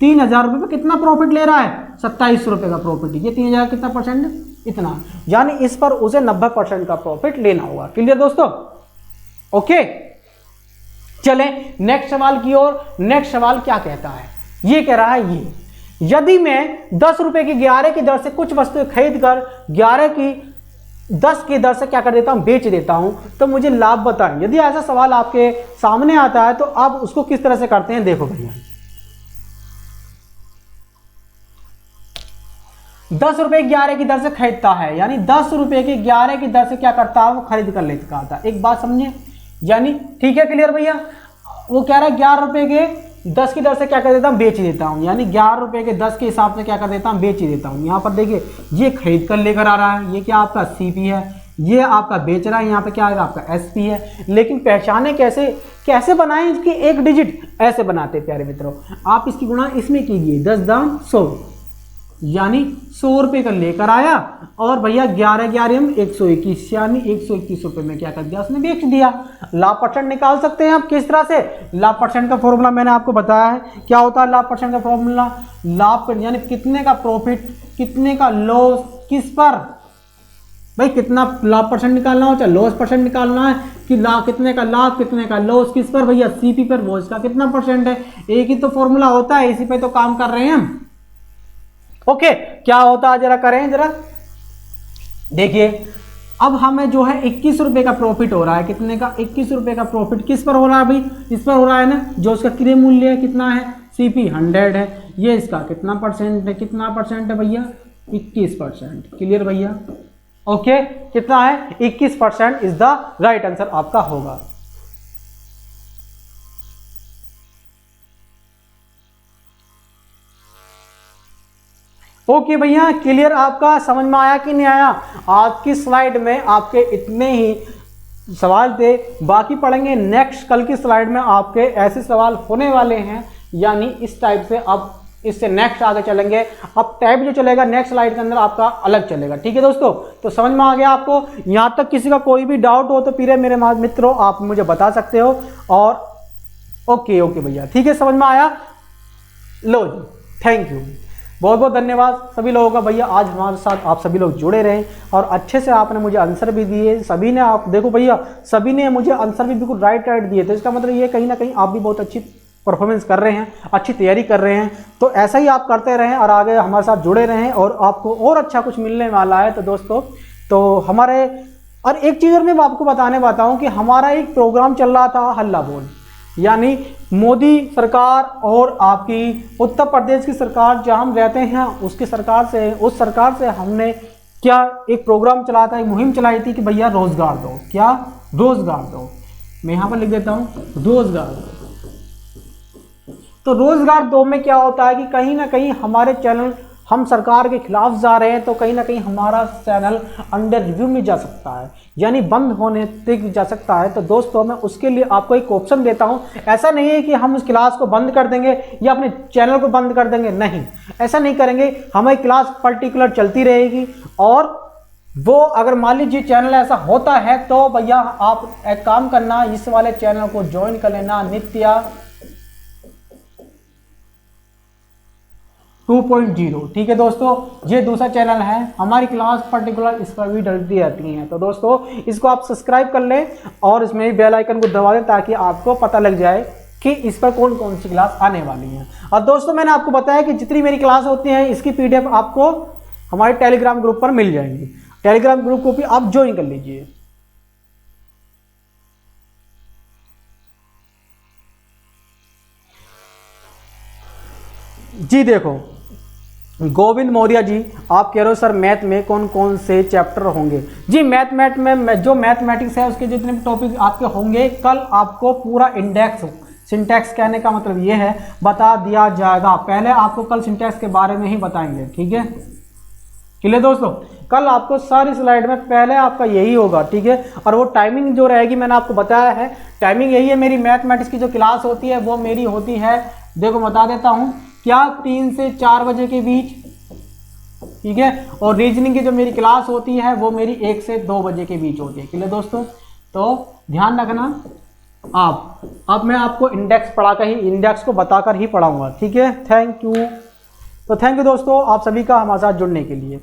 3,000 रुपये पे कितना प्रॉफिट ले रहा है? 2,700 रुपये का प्रॉफिट। ये 3,000 कितना परसेंट? इतना, यानी इस पर उसे 90% का प्रॉफिट लेना होगा। क्लियर दोस्तों? ओके, चलें नेक्स्ट सवाल की ओर। नेक्स्ट सवाल क्या कहता है? ये कह रहा है ये, यदि मैं 10 रुपए की 11 की दर से कुछ वस्तुएं खरीद कर 11 की 10 की दर से क्या कर देता हूं, बेच देता हूं, तो मुझे लाभ बताएं। यदि ऐसा सवाल आपके सामने आता है तो आप उसको किस तरह से करते हैं, देखो भैया। 10 रुपए 11 की दर से खरीदता है, यानी 10 रुपए की 11 की दर से क्या करता है, वो खरीद कर लेता था। एक बात समझे, यानी ठीक है, क्लियर भैया। वो कह रहा है 11 रुपए के 10 की दर से क्या कर देता हूं, बेच देता हूं, यानी 11 रुपए के 10 के हिसाब से क्या कर देता हूं, बेच ही देता हूं। यहाँ पर देखिए ये खरीद कर लेकर आ रहा है, ये क्या आपका सीपी है, ये आपका बेच रहा है, यहाँ पे क्या आएगा आपका एसपी है। लेकिन पहचाने कैसे, कैसे बनाएं इसकी एक डिजिट, ऐसे बनाते प्यारे मित्रों। आप इसकी गुणा इसमें कीजिए, 10 दाम 100, यानी 100 रुपए का लेकर आया और भैया 11 11 हम 121, यानी 121 रुपए में क्या कर दिया, उसने बेच दिया। लाभ परसेंट निकाल सकते हैं आप किस तरह से, लाभ परसेंट का फॉर्मूला मैंने आपको बताया है। क्या होता है लाभ परसेंट का फॉर्मूला, लाभ यानी कितने का प्रॉफिट, कितने का लॉस, किस पर भाई, कितना लाभ परसेंट निकालना हो चाहे लॉस परसेंट निकालना है, कि लाभ कितने का लाभ कितने का लॉस, किस पर भैया, सीपी पर, वो इसका कितना परसेंट है। एक ही तो फॉर्मूला होता है, इसी पे तो काम कर रहे हैं हम। ओके, क्या होता है जरा करें, जरा देखिए। अब हमें जो है 21 रुपए का प्रॉफिट हो रहा है, कितने का, 21 रुपए का प्रॉफिट किस पर हो रहा है भाई, इस पर हो रहा है ना, जो उसका क्रय मूल्य है कितना है, सीपी 100 है, ये इसका कितना परसेंट है, कितना परसेंट है भैया, 21%। क्लियर भैया, ओके, कितना है 21% इज द राइट आंसर आपका होगा। ओके भैया, क्लियर, आपका समझ में आया कि नहीं आया। आज की स्लाइड में आपके इतने ही सवाल थे, बाकी पढ़ेंगे नेक्स्ट, कल की स्लाइड में आपके ऐसे सवाल होने वाले हैं, यानी इस टाइप से। अब इससे नेक्स्ट आगे चलेंगे, अब टाइप जो चलेगा नेक्स्ट स्लाइड के अंदर आपका अलग चलेगा। ठीक है दोस्तों, तो समझ में आ गया आपको। यहाँ तक किसी का कोई भी डाउट हो तो फिर मेरे मित्रों आप मुझे बता सकते हो। और ओके भैया, ठीक है, समझ में आया। लो जी, थैंक यू, बहुत बहुत धन्यवाद सभी लोगों का। भैया आज हमारे साथ आप सभी लोग जुड़े रहे और अच्छे से आपने मुझे आंसर भी दिए, सभी ने, आप देखो भैया सभी ने मुझे आंसर भी बिल्कुल राइट दिए थे। इसका मतलब ये कहीं ना कहीं आप भी बहुत अच्छी परफॉर्मेंस कर रहे हैं, अच्छी तैयारी कर रहे हैं। तो ऐसा ही आप करते रहें और आगे हमारे साथ जुड़े रहें और आपको और अच्छा कुछ मिलने वाला है। तो दोस्तों, तो हमारे, और एक चीज़ और मैं आपको बताने वाला हूँ कि हमारा एक प्रोग्राम चल रहा था हल्ला बोल, यानी मोदी सरकार और आपकी उत्तर प्रदेश की सरकार जहां हम रहते हैं उसकी सरकार से, उस सरकार से हमने क्या एक प्रोग्राम चलाया था, एक मुहिम चलाई थी कि भैया रोजगार दो। क्या, रोजगार दो। मैं यहाँ पर लिख देता हूँ रोजगार। तो रोजगार दो में क्या होता है कि कहीं ना कहीं हमारे चैनल, हम सरकार के खिलाफ जा रहे हैं तो कहीं ना कहीं हमारा चैनल अंडर रिव्यू में जा सकता है, यानी बंद होने तक जा सकता है। तो दोस्तों, मैं उसके लिए आपको एक ऑप्शन देता हूं। ऐसा नहीं है कि हम उस क्लास को बंद कर देंगे या अपने चैनल को बंद कर देंगे, नहीं, ऐसा नहीं करेंगे। हमारी क्लास पर्टिकुलर चलती रहेगी और वो अगर मान लीजिए चैनल ऐसा होता है तो भैया आप एक काम करना, इस वाले चैनल को ज्वाइन कर लेना, नित्या 2.0। ठीक है दोस्तों, ये दूसरा चैनल है, हमारी क्लास पर्टिकुलर इस पर भी डलती रहती हैं। तो दोस्तों, इसको आप सब्सक्राइब कर लें और इसमें बेल आइकन को दबा दें ताकि आपको पता लग जाए कि इस पर कौन कौन सी क्लास आने वाली है। और दोस्तों, मैंने आपको बताया कि जितनी मेरी क्लास होती हैं इसकी PDF आपको हमारे टेलीग्राम ग्रुप पर मिल जाएंगी। टेलीग्राम ग्रुप को भी आप ज्वाइन कर लीजिए। जी देखो, गोविंद मौर्य जी, आप कह रहे हो सर मैथ में कौन कौन से चैप्टर होंगे। जी मैथ में जो मैथमेटिक्स है उसके जितने भी टॉपिक आपके होंगे, कल आपको पूरा इंडेक्स, सिंटैक्स कहने का मतलब ये है, बता दिया जाएगा। पहले आपको कल सिंटैक्स के बारे में ही बताएंगे। ठीक है, क्लियर दोस्तों, कल आपको सारी स्लाइड में पहले आपका यही होगा। ठीक है, और वो टाइमिंग जो रहेगी मैंने आपको बताया है, टाइमिंग यही है। मेरी मैथमेटिक्स की जो क्लास होती है वो मेरी होती है, देखो बता देता हूँ, क्या 3 से 4 बजे के बीच। ठीक है, और रीजनिंग की जो मेरी क्लास होती है वो मेरी 1 से 2 बजे के बीच होती है। क्लियर दोस्तों, तो ध्यान रखना आप। अब मैं आपको इंडेक्स पढ़ाकर ही, इंडेक्स को बताकर ही पढ़ाऊंगा। ठीक है, थैंक यू। तो थैंक यू दोस्तों, आप सभी का हमारे साथ जुड़ने के लिए।